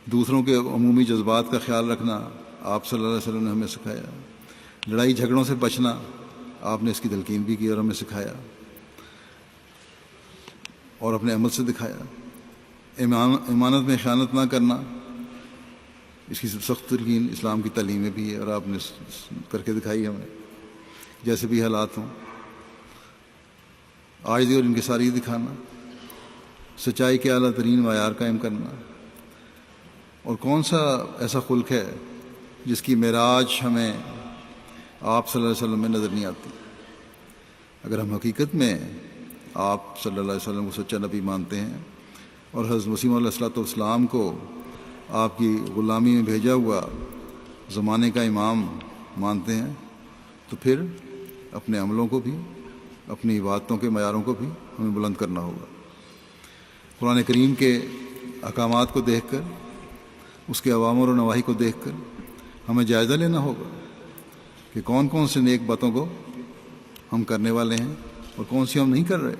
دوسروں کے عمومی جذبات کا خیال رکھنا آپ صلی اللہ علیہ وسلم نے ہمیں سکھایا، لڑائی جھگڑوں سے بچنا آپ نے اس کی تلقین بھی کی اور ہمیں سکھایا اور اپنے عمل سے دکھایا۔ امانت میں خیانت نہ کرنا، اس کی سخت تلقین اسلام کی تعلیم میں بھی ہے اور آپ نے کر کے دکھائی ہمیں، جیسے بھی حالات ہوں۔ عاجزی اور انکساری دکھانا، سچائی کے اعلیٰ ترین معیار قائم کرنا، اور کون سا ایسا خلق ہے جس کی معراج ہمیں آپ صلی اللہ علیہ وسلم میں نظر نہیں آتی؟ اگر ہم حقیقت میں آپ صلی اللہ علیہ وسلم کو سچا نبی مانتے ہیں اور حضرت مسیح علیہ الصلوۃ والسلام کو آپ کی غلامی میں بھیجا ہوا زمانے کا امام مانتے ہیں، تو پھر اپنے عملوں کو بھی، اپنی عبادتوں کے معیاروں کو بھی ہمیں بلند کرنا ہوگا۔ قرآن کریم کے احکامات کو دیکھ کر، اس کے اوامر و نواہی کو دیکھ کر ہمیں جائزہ لینا ہوگا کہ کون کون سے نیک باتوں کو ہم کرنے والے ہیں اور کون سی ہم نہیں کر رہے۔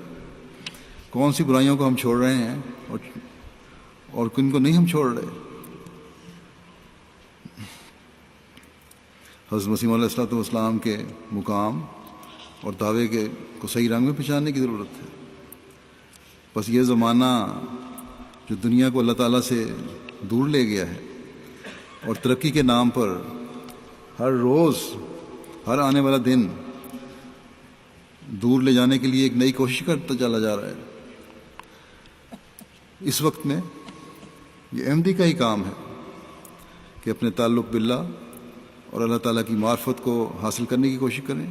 کون سی برائیوں کو ہم چھوڑ رہے ہیں اور کن کو نہیں ہم چھوڑ رہے. حضرت مسیح علیہ الصلوۃ والسلام کے مقام اور دعوے کو صحیح رنگ میں پہچاننے کی ضرورت ہے. بس یہ زمانہ جو دنیا کو اللہ تعالیٰ سے دور لے گیا ہے اور ترقی کے نام پر ہر روز ہر آنے والا دن دور لے جانے کے لیے ایک نئی کوشش کرتا چلا جا رہا ہے. اس وقت میں یہ احمدی کا ہی کام ہے کہ اپنے تعلق باللہ اور اللہ تعالیٰ کی معرفت کو حاصل کرنے کی کوشش کریں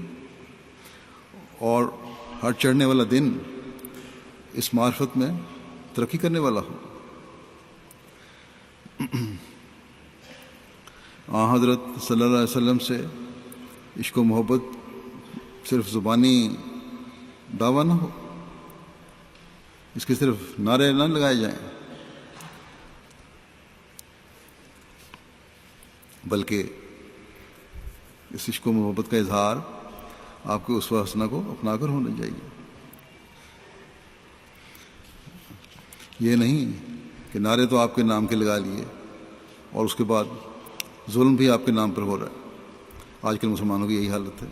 اور ہر چڑھنے والا دن اس معرفت میں ترقی کرنے والا ہو. حضرت صلی اللہ علیہ وسلم سے عشق و محبت صرف زبانی دعویٰ نہ ہو، اس کے صرف نعرے نہ لگائے جائیں، بلکہ اس عشق و محبت کا اظہار آپ کے اسوہ حسنہ کو اپنا کر ہونا چاہیے. یہ نہیں کہ نعرے تو آپ کے نام کے لگا لیے اور اس کے بعد ظلم بھی آپ کے نام پر ہو رہا ہے. آج کل مسلمانوں کی یہی حالت ہے.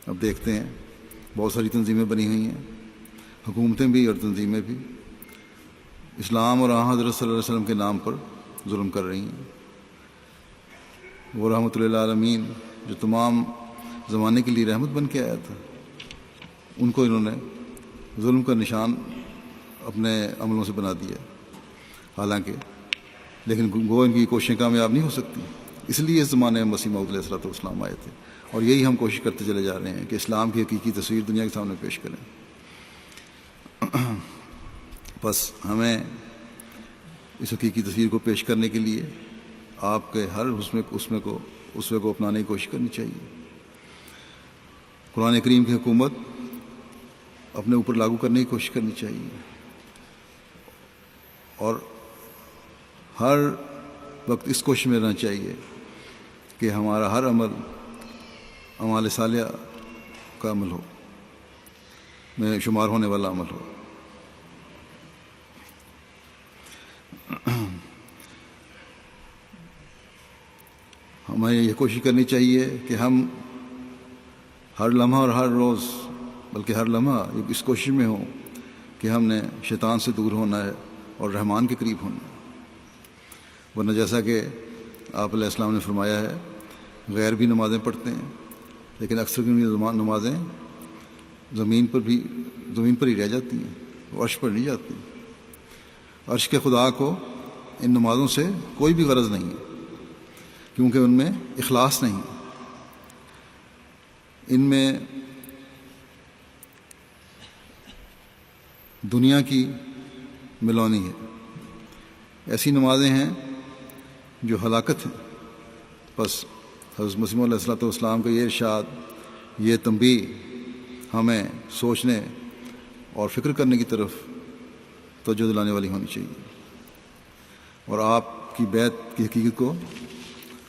اب دیکھتے ہیں بہت ساری تنظیمیں بنی ہوئی ہیں، حکومتیں بھی اور تنظیمیں بھی اسلام اور حضرت صلی اللہ علیہ وسلم کے نام پر ظلم کر رہی ہیں. وہ رحمۃ اللہ عالمین جو تمام زمانے کے لیے رحمت بن کے آیا تھا، ان کو انہوں نے ظلم کا نشان اپنے عملوں سے بنا دیا. حالانکہ لیکن گو ان کی کوششیں کامیاب نہیں ہو سکتی. اس لیے اس زمانے میں مسیح موعود علیہ الصلوۃ والسلام آئے تھے اور یہی ہم کوشش کرتے چلے جا رہے ہیں کہ اسلام کی حقیقی تصویر دنیا کے سامنے پیش کریں. بس ہمیں اس حقیقی تصویر کو پیش کرنے کے لیے آپ کے ہر اسوے کو اپنانے کی کوشش کرنی چاہیے. قرآن کریم کی حکومت اپنے اوپر لاگو کرنے کی کوشش کرنی چاہیے اور ہر وقت اس کوشش میں رہنا چاہیے کہ ہمارا ہر عمل اعمال صالحہ کا عمل ہو، میں شمار ہونے والا عمل ہو. ہمیں یہ کوشش کرنی چاہیے کہ ہم ہر لمحہ اور ہر روز بلکہ ہر لمحہ اس کوشش میں ہوں کہ ہم نے شیطان سے دور ہونا ہے اور رحمان کے قریب ہونا ہے. ورنہ جیسا کہ آپ علیہ السلام نے فرمایا ہے، غیر بھی نمازیں پڑھتے ہیں لیکن اکثر نمازیں زمین پر ہی رہ جاتی ہیں، وہ عرش پر نہیں جاتی. عرش کے خدا کو ان نمازوں سے کوئی بھی غرض نہیں ہے کیونکہ ان میں اخلاص نہیں، ان میں دنیا کی ملونی ہے. ایسی نمازیں ہیں جو ہلاکت ہیں. بس حضرت مسیح علیہ الصلوۃ والسلام کا یہ ارشاد، یہ تنبیہ ہمیں سوچنے اور فکر کرنے کی طرف توجہ دلانے والی ہونی چاہیے اور آپ کی بیعت کی حقیقت کو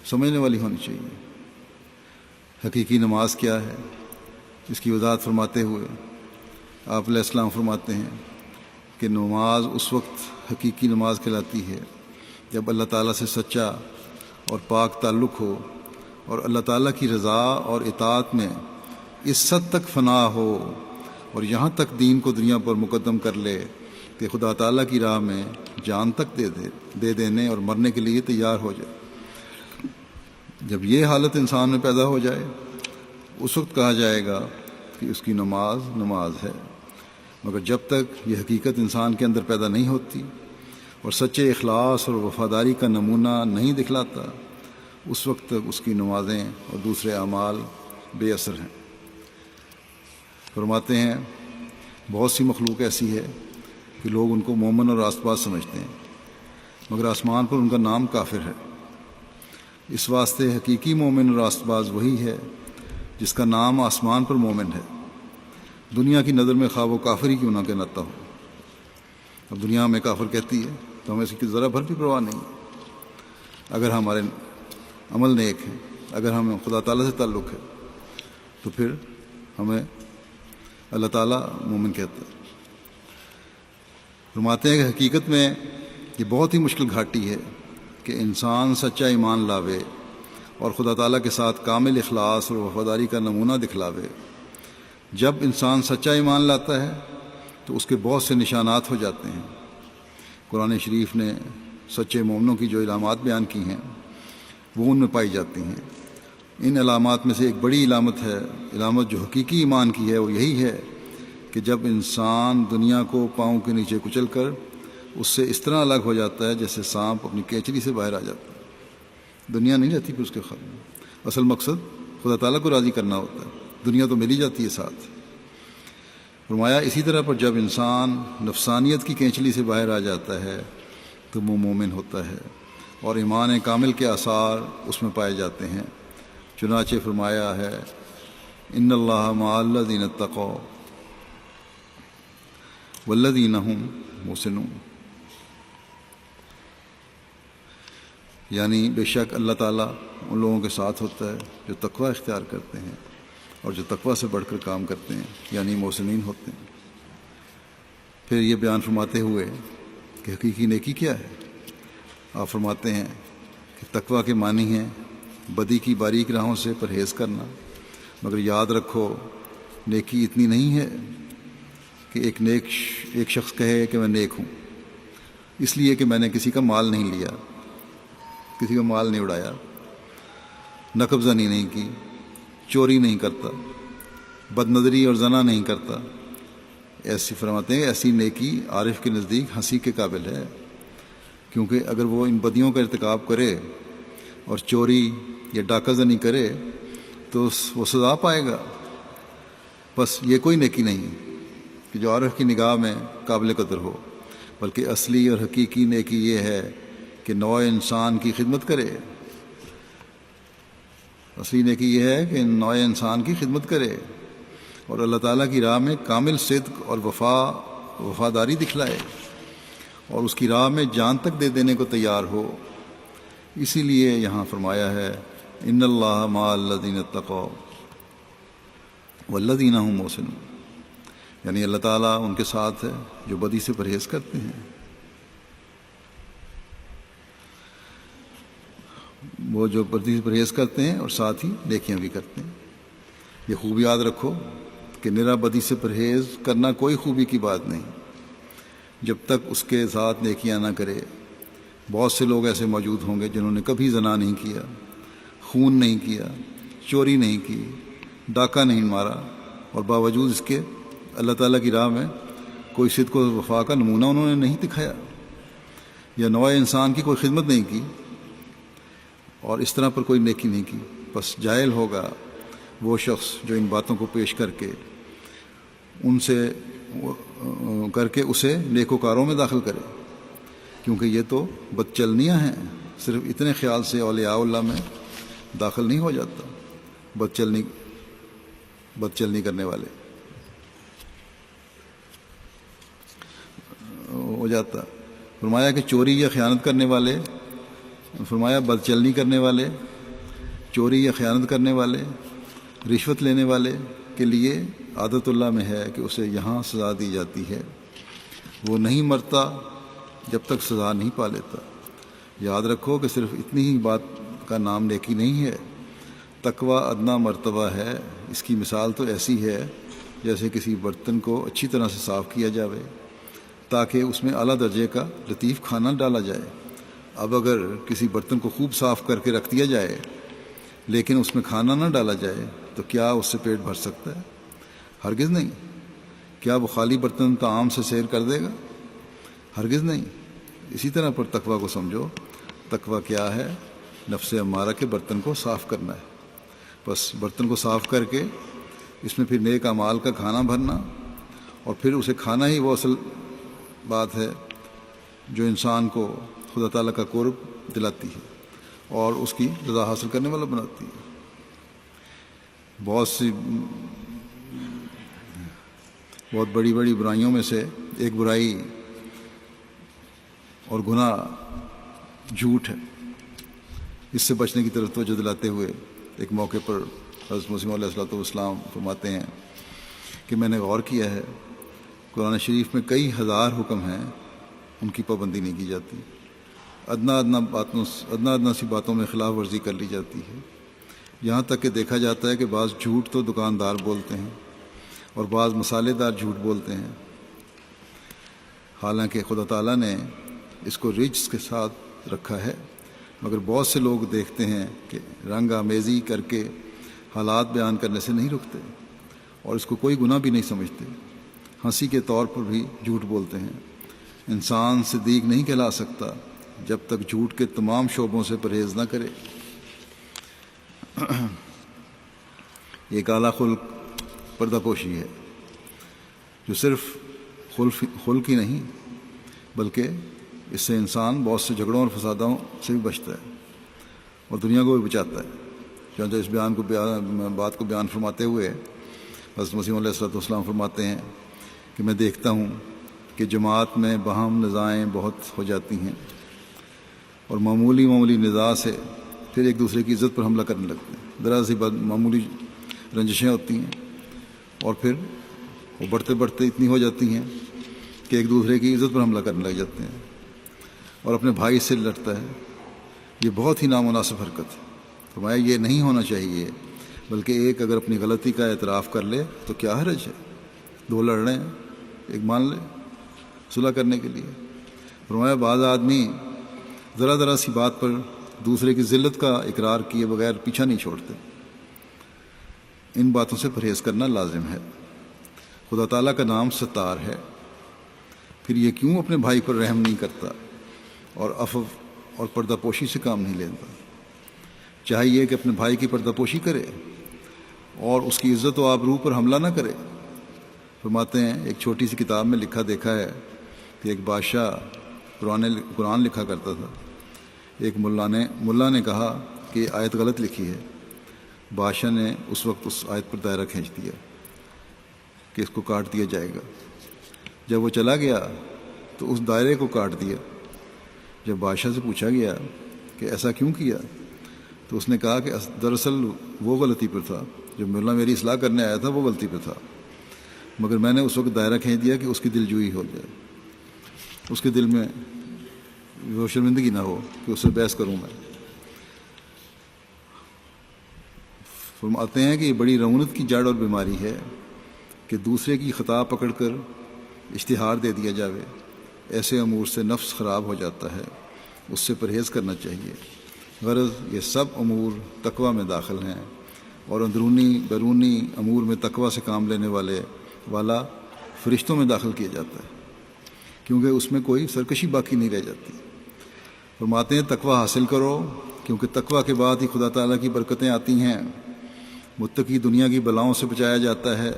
سمجھنے والی ہونی چاہیے. حقیقی نماز کیا ہے اس کی وضاحت فرماتے ہوئے آپ علیہ السلام فرماتے ہیں کہ نماز اس وقت حقیقی نماز کہلاتی ہے جب اللہ تعالیٰ سے سچا اور پاک تعلق ہو اور اللہ تعالیٰ کی رضا اور اطاعت میں اس حد تک فنا ہو اور یہاں تک دین کو دنیا پر مقدم کر لے کہ خدا تعالیٰ کی راہ میں جان تک دے دینے اور مرنے کے لیے تیار ہو جائے. جب یہ حالت انسان میں پیدا ہو جائے اس وقت کہا جائے گا کہ اس کی نماز ہے. مگر جب تک یہ حقیقت انسان کے اندر پیدا نہیں ہوتی اور سچے اخلاص اور وفاداری کا نمونہ نہیں دکھلاتا اس وقت تک اس کی نمازیں اور دوسرے اعمال بے اثر ہیں. فرماتے ہیں بہت سی مخلوق ایسی ہے کہ لوگ ان کو مومن اور راست باز سمجھتے ہیں مگر آسمان پر ان کا نام کافر ہے. اس واسطے حقیقی مومن اور راست باز وہی ہے جس کا نام آسمان پر مومن ہے، دنیا کی نظر میں خواہ وہ کافر ہی کیوں نہ کہلاتا ہو. اب دنیا میں کافر کہتی ہے تو ہمیں اس کی ذرا بھر بھی پرواہ نہیں. اگر ہمارے عمل نیک ہیں، اگر ہمیں خدا تعالیٰ سے تعلق ہے تو پھر ہمیں اللہ تعالیٰ مومن کہتا ہے. فرماتے ہیں کہ حقیقت میں یہ بہت ہی مشکل گھاٹی ہے کہ انسان سچا ایمان لاوے اور خدا تعالیٰ کے ساتھ کامل اخلاص اور وفاداری کا نمونہ دکھلاوے۔ جب انسان سچا ایمان لاتا ہے تو اس کے بہت سے نشانات ہو جاتے ہیں۔ قرآن شریف نے سچے مومنوں کی جو علامات بیان کی ہیں وہ ان میں پائی جاتی ہیں۔ ان علامات میں سے ایک بڑی علامت جو حقیقی ایمان کی ہے وہ یہی ہے کہ جب انسان دنیا کو پاؤں کے نیچے کچل کر اس سے اس طرح الگ ہو جاتا ہے جیسے سانپ اپنی کینچری سے باہر آ جاتا ہے۔ دنیا نہیں رہتی پھر اس کے خاطر، اصل مقصد خدا تعالیٰ کو راضی کرنا ہوتا ہے، دنیا تو مل ہی جاتی ہے ساتھ۔ فرمایا اسی طرح پر جب انسان نفسانیت کی کینچلی سے باہر آ جاتا ہے تو وہ مومن ہوتا ہے اور ایمان کامل کے آثار اس میں پائے جاتے ہیں۔ چنانچہ فرمایا ہے ان اللہ مع الذین اتقوا والذین هم محسنون، یعنی بے شک اللہ تعالیٰ ان لوگوں کے ساتھ ہوتا ہے جو تقوی اختیار کرتے ہیں اور جو تقوی سے بڑھ کر کام کرتے ہیں، یعنی محسنین ہوتے ہیں۔ پھر یہ بیان فرماتے ہوئے کہ حقیقی نیکی کیا ہے، آپ فرماتے ہیں کہ تقوی کے معنی ہیں بدی کی باریک راہوں سے پرہیز کرنا، مگر یاد رکھو نیکی اتنی نہیں ہے کہ ایک شخص کہے کہ میں نیک ہوں اس لیے کہ میں نے کسی کا مال نہیں لیا، کسی کا مال نہیں اڑایا، نقب زنی نہیں کی، چوری نہیں کرتا، بد نظری اور زنا نہیں کرتا۔ ایسی فرماتے ہیں ایسی نیکی عارف کے نزدیک ہنسی کے قابل ہے، کیونکہ اگر وہ ان بدیوں کا ارتکاب کرے اور چوری یا ڈاکہ زنی کرے تو وہ سزا پائے گا۔ بس یہ کوئی نیکی نہیں کہ جو عارف کی نگاہ میں قابل قدر ہو، بلکہ اصلی اور حقیقی نیکی یہ ہے کہ نوع انسان کی خدمت کرے۔ اصلی نیکی یہ ہے کہ نوع انسان کی خدمت کرے اور اللہ تعالیٰ کی راہ میں کامل صدق اور وفاداری دکھلائے اور اس کی راہ میں جان تک دے دینے کو تیار ہو۔ اسی لیے یہاں فرمایا ہے ان اللہ مع الذین اتقوا والذین هم محسنون، یعنی اللہ تعالیٰ ان کے ساتھ ہے جو بدی سے پرہیز کرتے ہیں۔ وہ جو بدی سے پرہیز کرتے ہیں اور ساتھ ہی نیکیاں بھی کرتے ہیں۔ یہ خوب یاد رکھو کہ نرا بدی سے پرہیز کرنا کوئی خوبی کی بات نہیں جب تک اس کے ساتھ نیکیاں نہ کرے۔ بہت سے لوگ ایسے موجود ہوں گے جنہوں نے کبھی زنا نہیں کیا، خون نہیں کیا، چوری نہیں کی، ڈاکہ نہیں مارا، اور باوجود اس کے اللہ تعالیٰ کی راہ میں کوئی صدق و وفا کا نمونہ انہوں نے نہیں دکھایا یا نوع انسان کی کوئی خدمت نہیں کی اور اس طرح پر کوئی نیکی نہیں کی۔ بس جاہل ہوگا وہ شخص جو ان باتوں کو پیش کر کے اسے نیکوکاروں میں داخل کرے، کیونکہ یہ تو بدچلنیاں ہیں۔ صرف اتنے خیال سے اولیاء اللہ میں داخل نہیں ہو جاتا بدچلنی کرنے والے ہو جاتا۔ فرمایا کہ چوری یا خیانت کرنے والے، فرمایا بدچلنی کرنے والے، چوری یا خیانت کرنے والے، رشوت لینے والے کے لیے عادت اللہ میں ہے کہ اسے یہاں سزا دی جاتی ہے، وہ نہیں مرتا جب تک سزا نہیں پا لیتا۔ یاد رکھو کہ صرف اتنی ہی بات کا نام نیکی نہیں ہے، تقوی ادنا مرتبہ ہے۔ اس کی مثال تو ایسی ہے جیسے کسی برتن کو اچھی طرح سے صاف کیا جاوے تاکہ اس میں اعلیٰ درجے کا لطیف کھانا ڈالا جائے۔ اب اگر کسی برتن کو خوب صاف کر کے رکھ دیا جائے لیکن اس میں کھانا نہ ڈالا جائے تو کیا اس سے پیٹ بھر سکتا ہے؟ ہرگز نہیں۔ کیا وہ خالی برتن طعام سے سیر کر دے گا؟ ہرگز نہیں۔ اسی طرح پر تقوی کو سمجھو۔ تقوی کیا ہے؟ نفس امارہ کے برتن کو صاف کرنا ہے۔ بس برتن کو صاف کر کے اس میں پھر نیک اعمال کا کھانا بھرنا، اور پھر اسے کھانا ہی وہ اصل بات ہے جو انسان کو خدا تعالیٰ کا قرب دلاتی ہے اور اس کی رضا حاصل کرنے والا بناتی ہے۔ بہت بڑی بڑی برائیوں میں سے ایک برائی اور گناہ جھوٹ ہے۔ اس سے بچنے کی طرف توجہ دلاتے ہوئے ایک موقع پر حضرت مسیح علیہ السلام فرماتے ہیں کہ میں نے غور کیا ہے قرآن شریف میں کئی ہزار حکم ہیں ان کی پابندی نہیں کی جاتی، ادنا سی باتوں میں خلاف ورزی کر لی جاتی ہے، یہاں تک کہ دیکھا جاتا ہے کہ بعض جھوٹ تو دکاندار بولتے ہیں اور بعض مسالے دار جھوٹ بولتے ہیں، حالانکہ خدا تعالیٰ نے اس کو رجس کے ساتھ رکھا ہے، مگر بہت سے لوگ دیکھتے ہیں کہ رنگ آمیزی کر کے حالات بیان کرنے سے نہیں رکتے اور اس کو کوئی گناہ بھی نہیں سمجھتے، ہنسی کے طور پر بھی جھوٹ بولتے ہیں۔ انسان صدیق نہیں کہلا سکتا جب تک جھوٹ کے تمام شعبوں سے پرہیز نہ کرے۔ یہ کالا خلق پردہ پوشی ہے جو صرف خلق ہی نہیں بلکہ اس سے انسان بہت سے جھگڑوں اور فسادوں سے بھی بچتا ہے اور دنیا کو بھی بچاتا ہے۔ چنانچہ اس بات کو بیان فرماتے ہوئے حضرت مسیح علیہ السلام فرماتے ہیں کہ میں دیکھتا ہوں کہ جماعت میں باہم نزاعیں بہت ہو جاتی ہیں اور معمولی نزاع سے پھر ایک دوسرے کی عزت پر حملہ کرنے لگتے ہیں۔ ذرا سی معمولی رنجشیں ہوتی ہیں اور پھر وہ بڑھتے اتنی ہو جاتی ہیں کہ ایک دوسرے کی عزت پر حملہ کرنے لگ جاتے ہیں اور اپنے بھائی سے لڑتا ہے۔ یہ بہت ہی نامناسب حرکت ہے۔ فرمایا یہ نہیں ہونا چاہیے، بلکہ ایک اگر اپنی غلطی کا اعتراف کر لے تو کیا حرج ہے، دو لڑ رہے ہیں ایک مان لے صلح کرنے کے لیے۔ فرمایا بعض آدمی ذرا سی بات پر دوسرے کی ذلت کا اقرار کیے بغیر پیچھا نہیں چھوڑتے۔ ان باتوں سے پرہیز کرنا لازم ہے۔ خدا تعالیٰ کا نام ستار ہے، پھر یہ کیوں اپنے بھائی پر رحم نہیں کرتا اور عفو اور پردہ پوشی سے کام نہیں لیتا؟ چاہیے کہ اپنے بھائی کی پردہ پوشی کرے اور اس کی عزت و آبرو پر حملہ نہ کرے۔ فرماتے ہیں ایک چھوٹی سی کتاب میں لکھا دیکھا ہے کہ ایک بادشاہ قرآن لکھا کرتا تھا۔ ایک ملا نے کہا کہ یہ آیت غلط لکھی ہے۔ بادشاہ نے اس وقت اس آیت پر دائرہ کھینچ دیا کہ اس کو کاٹ دیا جائے گا۔ جب وہ چلا گیا تو اس دائرے کو کاٹ دیا۔ جب بادشاہ سے پوچھا گیا کہ ایسا کیوں کیا تو اس نے کہا کہ دراصل وہ غلطی پر تھا، جو ملا میری اصلاح کرنے آیا تھا وہ غلطی پہ تھا، مگر میں نے اس وقت دائرہ کھینچ دیا کہ اس کی دل جوئی ہو جائے، اس کے دل میں وہ شرمندگی نہ ہو کہ اس سے بحث کروں میں۔ فرماتے ہیں کہ یہ بڑی رعونت کی جڑ اور بیماری ہے کہ دوسرے کی خطا پکڑ کر اشتہار دے دیا جاوے۔ ایسے امور سے نفس خراب ہو جاتا ہے، اس سے پرہیز کرنا چاہیے۔ غرض یہ سب امور تقوی میں داخل ہیں اور اندرونی بیرونی امور میں تقوی سے کام لینے والا فرشتوں میں داخل کیا جاتا ہے، کیونکہ اس میں کوئی سرکشی باقی نہیں رہ جاتی۔ فرماتے ہیں تقوی حاصل کرو، کیونکہ تقوی کے بعد ہی خدا تعالیٰ کی برکتیں آتی ہیں۔ متقی دنیا کی بلاؤں سے بچایا جاتا ہے،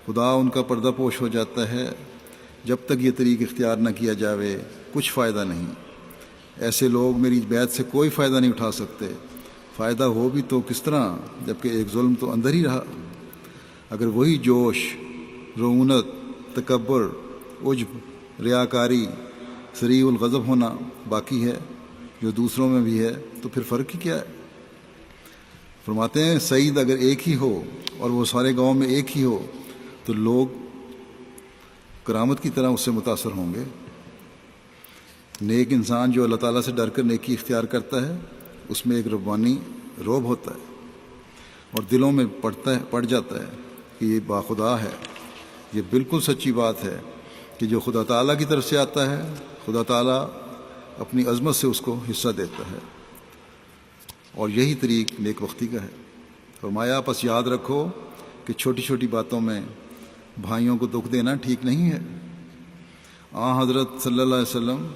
خدا ان کا پردہ پوش ہو جاتا ہے۔ جب تک یہ طریق اختیار نہ کیا جاوے کچھ فائدہ نہیں۔ ایسے لوگ میری بیعت سے کوئی فائدہ نہیں اٹھا سکتے۔ فائدہ ہو بھی تو کس طرح، جبکہ ایک ظلم تو اندر ہی رہا۔ اگر وہی جوش، رعونت، تکبر، عجب، ریاکاری، سریع الغضب ہونا باقی ہے جو دوسروں میں بھی ہے تو پھر فرق ہی کیا ہے؟ فرماتے ہیں سعید اگر ایک ہی ہو اور وہ سارے گاؤں میں ایک ہی ہو تو لوگ کرامت کی طرح اس سے متاثر ہوں گے۔ نیک انسان جو اللہ تعالیٰ سے ڈر کر نیکی اختیار کرتا ہے اس میں ایک ربانی روب ہوتا ہے اور دلوں میں پڑ جاتا ہے کہ یہ باخدا ہے۔ یہ بالکل سچی بات ہے کہ جو خدا تعالیٰ کی طرف سے آتا ہے خدا تعالیٰ اپنی عظمت سے اس کو حصہ دیتا ہے، اور یہی طریق نیک بختی کا ہے۔ فرمایا پس یاد رکھو کہ چھوٹی چھوٹی باتوں میں بھائیوں کو دکھ دینا ٹھیک نہیں ہے۔ حضرت صلی اللہ علیہ وسلم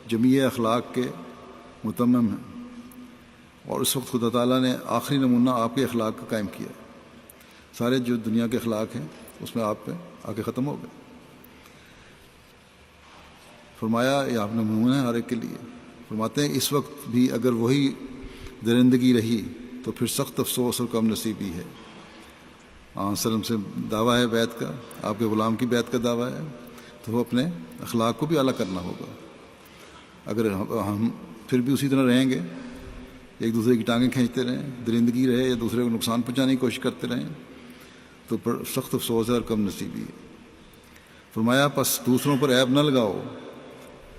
جمیع اخلاق کے متمم ہیں، اور اس وقت خدا تعالیٰ نے آخری نمونہ آپ کے اخلاق کا قائم کیا۔ سارے جو دنیا کے اخلاق ہیں اس میں آپ پہ آ کے ختم ہو گئے۔ فرمایا یہ آپ نمونہ ہے ہر ایک کے لیے۔ فرماتے ہیں اس وقت بھی اگر وہی درندگی رہی تو پھر سخت افسوس اور کم نصیبی ہے۔ وسلم سے دعویٰ ہے بیعت کا، آپ کے غلام کی بیعت کا دعویٰ ہے، تو وہ اپنے اخلاق کو بھی اعلیٰ کرنا ہوگا۔ اگر ہم پھر بھی اسی طرح رہیں گے، ایک دوسرے کی ٹانگیں کھینچتے رہیں، درندگی رہے یا دوسرے کو نقصان پہنچانے کی کوشش کرتے رہیں تو سخت افسوس ہے اور کم نصیبی ہے۔ فرمایا پس دوسروں پر عیب نہ لگاؤ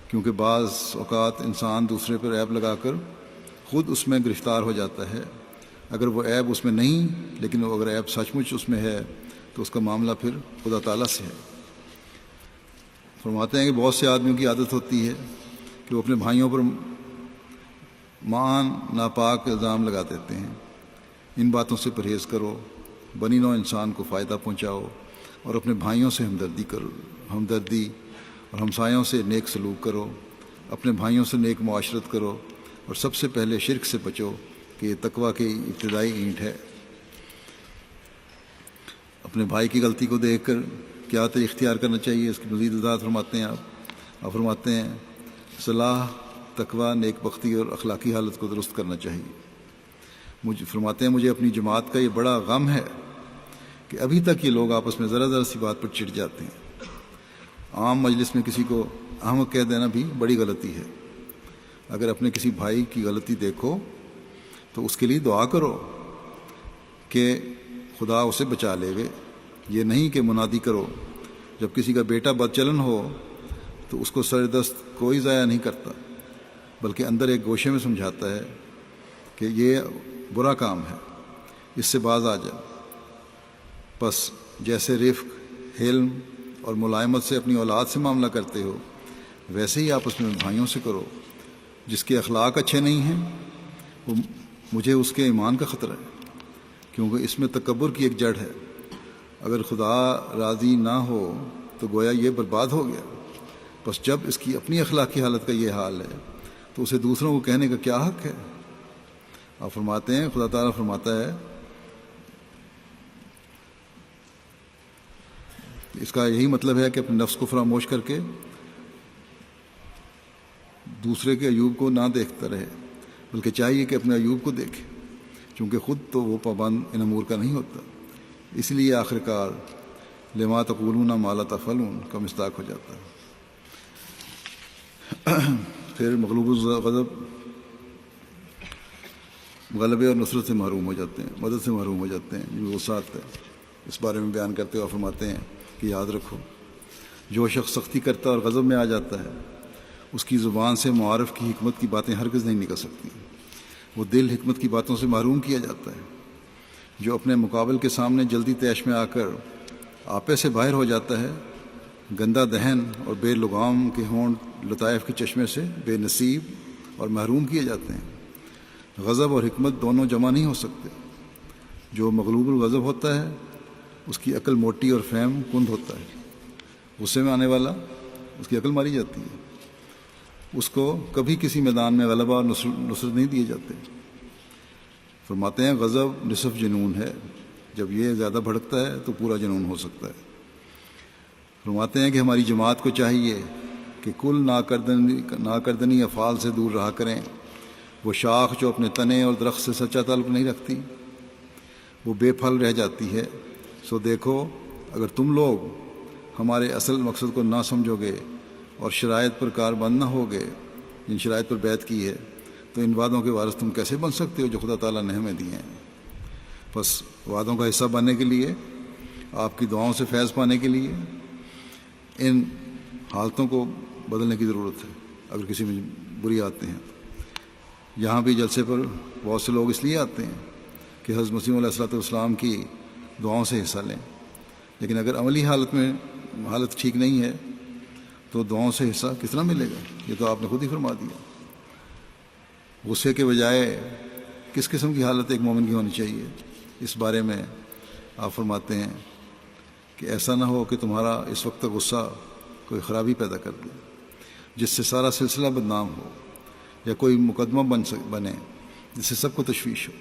کیونکہ بعض اوقات انسان دوسرے پر عیب لگا کر خود اس میں گرفتار ہو جاتا ہے۔ اگر وہ عیب اس میں نہیں، لیکن اگر عیب سچ مچ اس میں ہے تو اس کا معاملہ پھر خدا تعالیٰ سے ہے۔ فرماتے ہیں کہ بہت سے آدمیوں کی عادت ہوتی ہے کہ وہ اپنے بھائیوں پر معان ناپاک الزام لگا دیتے ہیں۔ ان باتوں سے پرہیز کرو، بنی نوع انسان کو فائدہ پہنچاؤ اور اپنے بھائیوں سے ہمدردی اور ہمسایوں سے نیک سلوک کرو، اپنے بھائیوں سے نیک معاشرت کرو، اور سب سے پہلے شرک سے بچو کہ یہ تقویٰ کی ابتدائی اینٹ ہے۔ اپنے بھائی کی غلطی کو دیکھ کر کیا طریقہ اختیار کرنا چاہیے، اس کی مزید وضاحت فرماتے ہیں آپ فرماتے ہیں صلاح، تقویٰ، نیک بختی اور اخلاقی حالت کو درست کرنا چاہیے۔ فرماتے ہیں مجھے اپنی جماعت کا یہ بڑا غم ہے کہ ابھی تک یہ لوگ آپس میں ذرا سی بات پر چڑ جاتے ہیں۔ عام مجلس میں کسی کو احمق کہہ دینا بھی بڑی غلطی ہے۔ اگر اپنے کسی بھائی کی غلطی دیکھو تو اس کے لیے دعا کرو کہ خدا اسے بچا لے گے، یہ نہیں کہ منادی کرو۔ جب کسی کا بیٹا بد چلن ہو تو اس کو سردست کوئی ضائع نہیں کرتا، بلکہ اندر ایک گوشے میں سمجھاتا ہے کہ یہ برا کام ہے، اس سے باز آ جا۔ بس جیسے رفق، حلم اور ملائمت سے اپنی اولاد سے معاملہ کرتے ہو، ویسے ہی آپس میں بھائیوں سے کرو۔ جس کے اخلاق اچھے نہیں ہیں مجھے اس کے ایمان کا خطرہ ہے، کیونکہ اس میں تکبر کی ایک جڑ ہے۔ اگر خدا راضی نہ ہو تو گویا یہ برباد ہو گیا۔ بس جب اس کی اپنی اخلاقی حالت کا یہ حال ہے تو اسے دوسروں کو کہنے کا کیا حق ہے؟ آپ فرماتے ہیں خدا تعالیٰ فرماتا ہے اس کا یہی مطلب ہے کہ اپنے نفس کو فراموش کر کے دوسرے کے عیوب کو نہ دیکھتا رہے، بلکہ چاہیے کہ اپنے عیوب کو دیکھے، چونکہ خود تو وہ پابند ان امور کا نہیں ہوتا۔ اس لیے آخر کار لما تقولون ما لا تفعلون کا مصداق ہو جاتا ہے۔ پھر مغلوب الغضب غلبے اور نصرت سے محروم ہو جاتے ہیں، مدد سے محروم ہو جاتے ہیں، جو غصہ آتا ہے۔ اس بارے میں بیان کرتے ہوئے فرماتے ہیں کہ یاد رکھو جو شخص سختی کرتا اور غضب میں آ جاتا ہے اس کی زبان سے معارف کی حکمت کی باتیں ہرگز نہیں نکل سکتی۔ وہ دل حکمت کی باتوں سے محروم کیا جاتا ہے۔ جو اپنے مقابل کے سامنے جلدی تیش میں آ کر آپے سے باہر ہو جاتا ہے، گندا دہن اور بے لگام کے ہونٹ لطائف کے چشمے سے بے نصیب اور محروم کیے جاتے ہیں۔ غضب اور حکمت دونوں جمع نہیں ہو سکتے۔ جو مغلوب الغضب ہوتا ہے اس کی عقل موٹی اور فہم کند ہوتا ہے۔ غصے میں آنے والا اس کی عقل ماری جاتی ہے، اس کو کبھی کسی میدان میں غلبہ اور نصرت نہیں دیے جاتے۔ فرماتے ہیں غضب نصف جنون ہے، جب یہ زیادہ بھڑکتا ہے تو پورا جنون ہو سکتا ہے۔ فرماتے ہیں کہ ہماری جماعت کو چاہیے کہ کل ناکردنی افعال سے دور رہا کریں۔ وہ شاخ جو اپنے تنے اور درخت سے سچا تعلق نہیں رکھتی وہ بے پھل رہ جاتی ہے۔ سو دیکھو اگر تم لوگ ہمارے اصل مقصد کو نہ سمجھو گے اور شرائط پر کاربند نہ ہوگے جن شرائط پر بیعت کی ہے تو ان وعدوں کے وارث تم کیسے بن سکتے ہو جو خدا تعالیٰ نے ہمیں دیے ہیں؟ بس وعدوں کا حصہ بننے کے لیے، آپ کی دعاؤں سے فیض پانے کے لیے ان حالتوں کو بدلنے کی ضرورت ہے۔ اگر کسی میں بری عادتیں ہیں، یہاں بھی جلسے پر بہت سے لوگ اس لیے آتے ہیں کہ حضرت مسیح علیہ الصلوۃ والسلام کی دعاؤں سے حصہ لیں، لیکن اگر عملی حالت ٹھیک نہیں ہے تو دعاؤں سے حصہ کس طرح ملے گا؟ یہ تو آپ نے خود ہی فرما دیا۔ غصے کے بجائے کس قسم کی حالت ایک مومن کی ہونی چاہیے، اس بارے میں آپ فرماتے ہیں کہ ایسا نہ ہو کہ تمہارا اس وقت کا غصہ کوئی خرابی پیدا کر دے جس سے سارا سلسلہ بدنام ہو، یا کوئی مقدمہ بنے جس سے سب کو تشویش ہو۔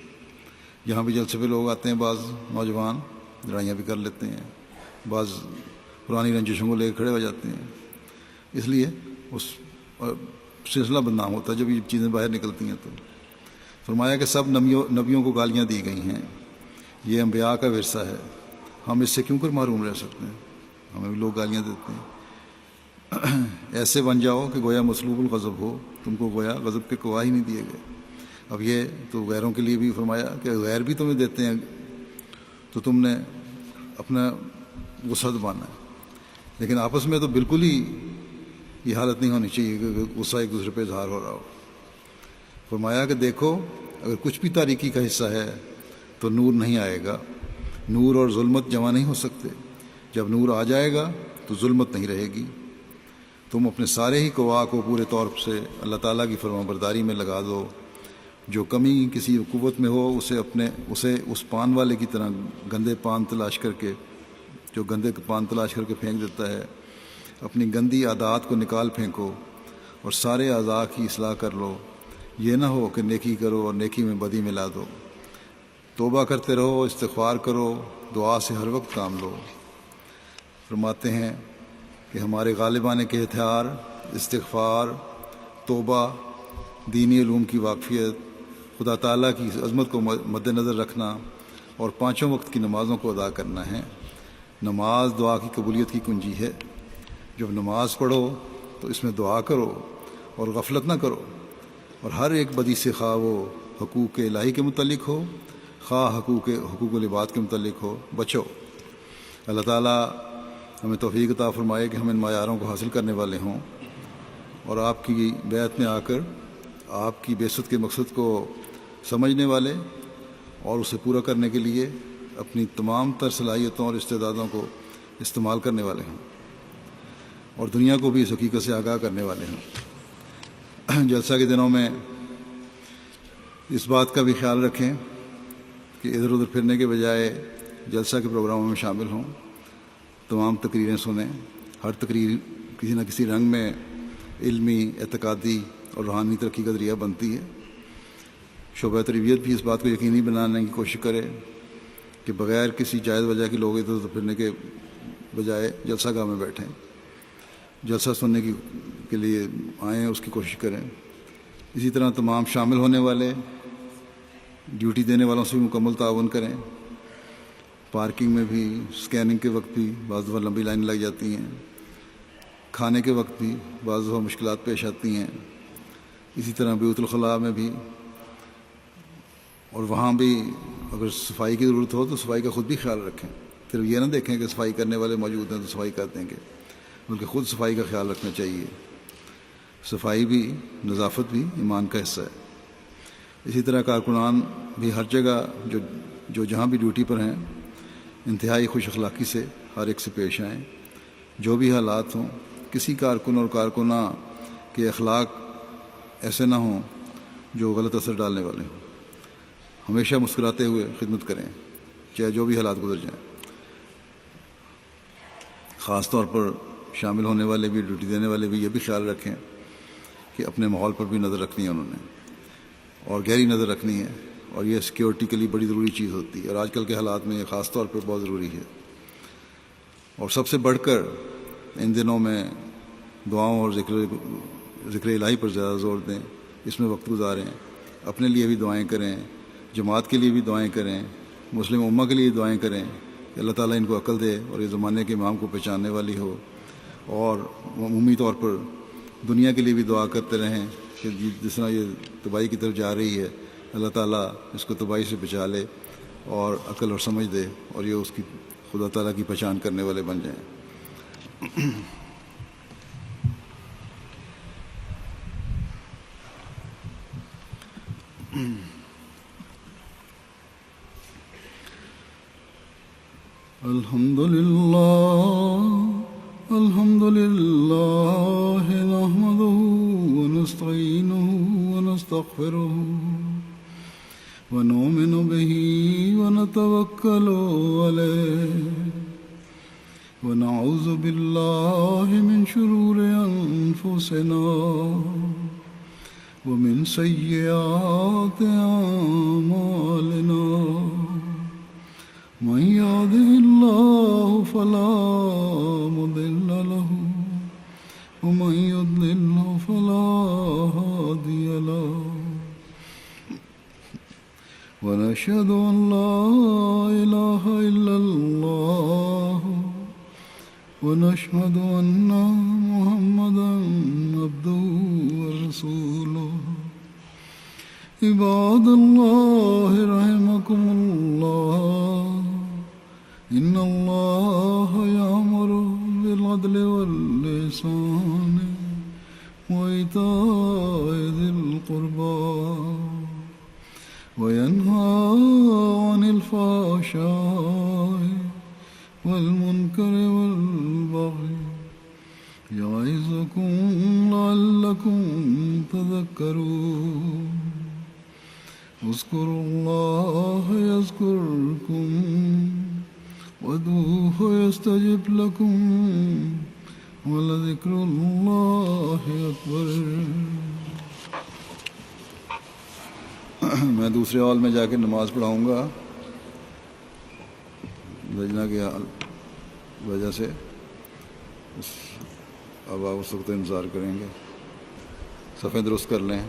یہاں بھی جلسے پہ لوگ آتے ہیں، بعض نوجوان لڑائیاں بھی کر لیتے ہیں، بعض پرانی رنجشوں کو لے کے کھڑے ہو جاتے ہیں، اس لیے اس سلسلہ بدنام ہوتا ہے جب یہ چیزیں باہر نکلتی ہیں۔ تو فرمایا کہ سب نبیوں کو گالیاں دی گئی ہیں، یہ انبیاء کا ورثہ ہے، ہم اس سے کیوں کر محروم رہ سکتے ہیں؟ ہمیں بھی لوگ گالیاں دیتے ہیں۔ ایسے بن جاؤ کہ گویا مسلوب الغضب ہو، تم کو گویا غضب کے گواہ ہی نہیں دیے گئے۔ اب یہ تو غیروں کے لیے بھی فرمایا کہ غیر بھی تمہیں دیتے ہیں تو تم نے اپنا غصہ دبانا ہے، لیکن آپس میں تو بالکل ہی یہ حالت نہیں ہونی چاہیے کہ غصہ ایک دوسرے پہ اظہار ہو رہا ہو۔ فرمایا کہ دیکھو اگر کچھ بھی تاریکی کا حصہ ہے تو نور نہیں آئے گا، نور اور ظلمت جمع نہیں ہو سکتے، جب نور آ جائے گا تو ظلمت نہیں رہے گی۔ تم اپنے سارے ہی قوا کو پورے طور سے اللہ تعالیٰ کی فرما برداری میں لگا دو، جو کمی کسی قوت میں ہو اسے اس پان والے کی طرح گندے پان تلاش کر کے پھینک دیتا ہے۔ اپنی گندی عادات کو نکال پھینکو اور سارے اعضاء کی اصلاح کر لو، یہ نہ ہو کہ نیکی کرو اور نیکی میں بدی ملا دو۔ توبہ کرتے رہو، استغفار کرو، دعا سے ہر وقت کام لو۔ فرماتے ہیں کہ ہمارے غالبانے کے ہتھیار استغفار، توبہ، دینی علوم کی واقفیت، خدا تعالیٰ کی عظمت کو مد نظر رکھنا اور 5 وقت کی نمازوں کو ادا کرنا ہے۔ نماز دعا کی قبولیت کی کنجی ہے۔ جب نماز پڑھو تو اس میں دعا کرو اور غفلت نہ کرو، اور ہر ایک بدی سے خواہ وہ حقوق الہی کے متعلق ہو، خواہ حقوق العباد کے متعلق ہو، بچو۔ اللہ تعالیٰ ہمیں توفیق عطا فرمائے کہ ہم ان معیاروں کو حاصل کرنے والے ہوں، اور آپ کی بیعت میں آ کر آپ کی بعثت کے مقصد کو سمجھنے والے اور اسے پورا کرنے کے لیے اپنی تمام تر صلاحیتوں اور استعدادوں کو استعمال کرنے والے ہوں، اور دنیا کو بھی اس حقیقت سے آگاہ کرنے والے ہوں۔ جلسہ کے دنوں میں اس بات کا بھی خیال رکھیں کہ ادھر ادھر پھرنے کے بجائے جلسہ کے پروگراموں میں شامل ہوں، تمام تقریریں سنیں۔ ہر تقریر کسی نہ کسی رنگ میں علمی، اعتقادی اور روحانی ترقی کا ذریعہ بنتی ہے۔ شعبہ تربیت بھی اس بات کو یقینی بنانے کی کوشش کرے کہ بغیر کسی جائز وجہ کے لوگ ادھر ادھر پھرنے کے بجائے جلسہ گاہ میں بیٹھیں، جلسہ سننے کے لیے آئیں، اس کی کوشش کریں۔ اسی طرح تمام شامل ہونے والے ڈیوٹی دینے والوں سے بھی مکمل تعاون کریں۔ پارکنگ میں بھی، اسکیننگ کے وقت بھی بعض دفعہ لمبی لائن لگ جاتی ہیں، کھانے کے وقت بھی بعض دفعہ مشکلات پیش آتی ہیں، اسی طرح بیت الخلاء میں بھی، اور وہاں بھی اگر صفائی کی ضرورت ہو تو صفائی کا خود بھی خیال رکھیں۔ صرف یہ نہ دیکھیں کہ صفائی کرنے والے موجود ہیں تو صفائی کر دیں گے، بلکہ خود صفائی کا خیال رکھنا چاہیے۔ صفائی بھی، نظافت بھی ایمان کا حصہ ہے۔ اسی طرح کارکنان بھی ہر جگہ جو جہاں بھی ڈیوٹی پر ہیں انتہائی خوش اخلاقی سے ہر ایک سے پیش آئیں، جو بھی حالات ہوں۔ کسی کارکن اور کارکنہ کے اخلاق ایسے نہ ہوں جو غلط اثر ڈالنے والے ہوں۔ ہمیشہ مسکراتے ہوئے خدمت کریں، چاہے جو بھی حالات گزر جائیں۔ خاص طور پر شامل ہونے والے بھی، ڈیوٹی دینے والے بھی یہ بھی خیال رکھیں کہ اپنے ماحول پر بھی نظر رکھنی ہے انہوں نے، اور گہری نظر رکھنی ہے، اور یہ سیکیورٹی کے لیے بڑی ضروری چیز ہوتی ہے، اور آج کل کے حالات میں یہ خاص طور پر بہت ضروری ہے۔ اور سب سے بڑھ کر ان دنوں میں دعاؤں اور ذکر الہی پر زیادہ زور دیں، اس میں وقت گزاریں، اپنے لیے بھی دعائیں کریں، جماعت کے لیے بھی دعائیں کریں، مسلم امہ کے لیے دعائیں کریں کہ اللہ تعالیٰ ان کو عقل دے اور یہ زمانے کے امام کو پہچاننے والی ہو، اور عمومی طور پر دنیا کے لیے بھی دعا کرتے رہیں کہ جس طرح یہ تباہی کی طرف جا رہی ہے اللہ تعالیٰ اس کو تباہی سے بچا لے اور عقل اور سمجھ دے، اور یہ اس کی خدا تعالیٰ کی پہچان کرنے والے بن جائیں۔ الحمد لله نحمده ونستعينه ونستغفره ونؤمن به ونتوكل عليه ونعوذ بالله من شرور أنفسنا ومن سيئات أعمالنا من يهده الله فلا مضل له ومن يضلل فلا هادي له ونشهد أن لا إله إلا الله ونشهد أن محمدا عبده ورسوله عباد الله رحمكم الله إن الله يأمر بالعدل والإحسان وإيتاء ذي القربى وينهى عن الفحشاء والمنكر والبغي يعظكم لعلكم تذكرون اذكروا الله يذكركم وادعوه يستجب لكم ولذكر اللہ اکبر. میں دوسرے ہال میں جا کے نماز پڑھاؤں گا لجنہ کی وجہ سے. اب آپ اس وقت انتظار کریں گے. صفحے درست کر لیں.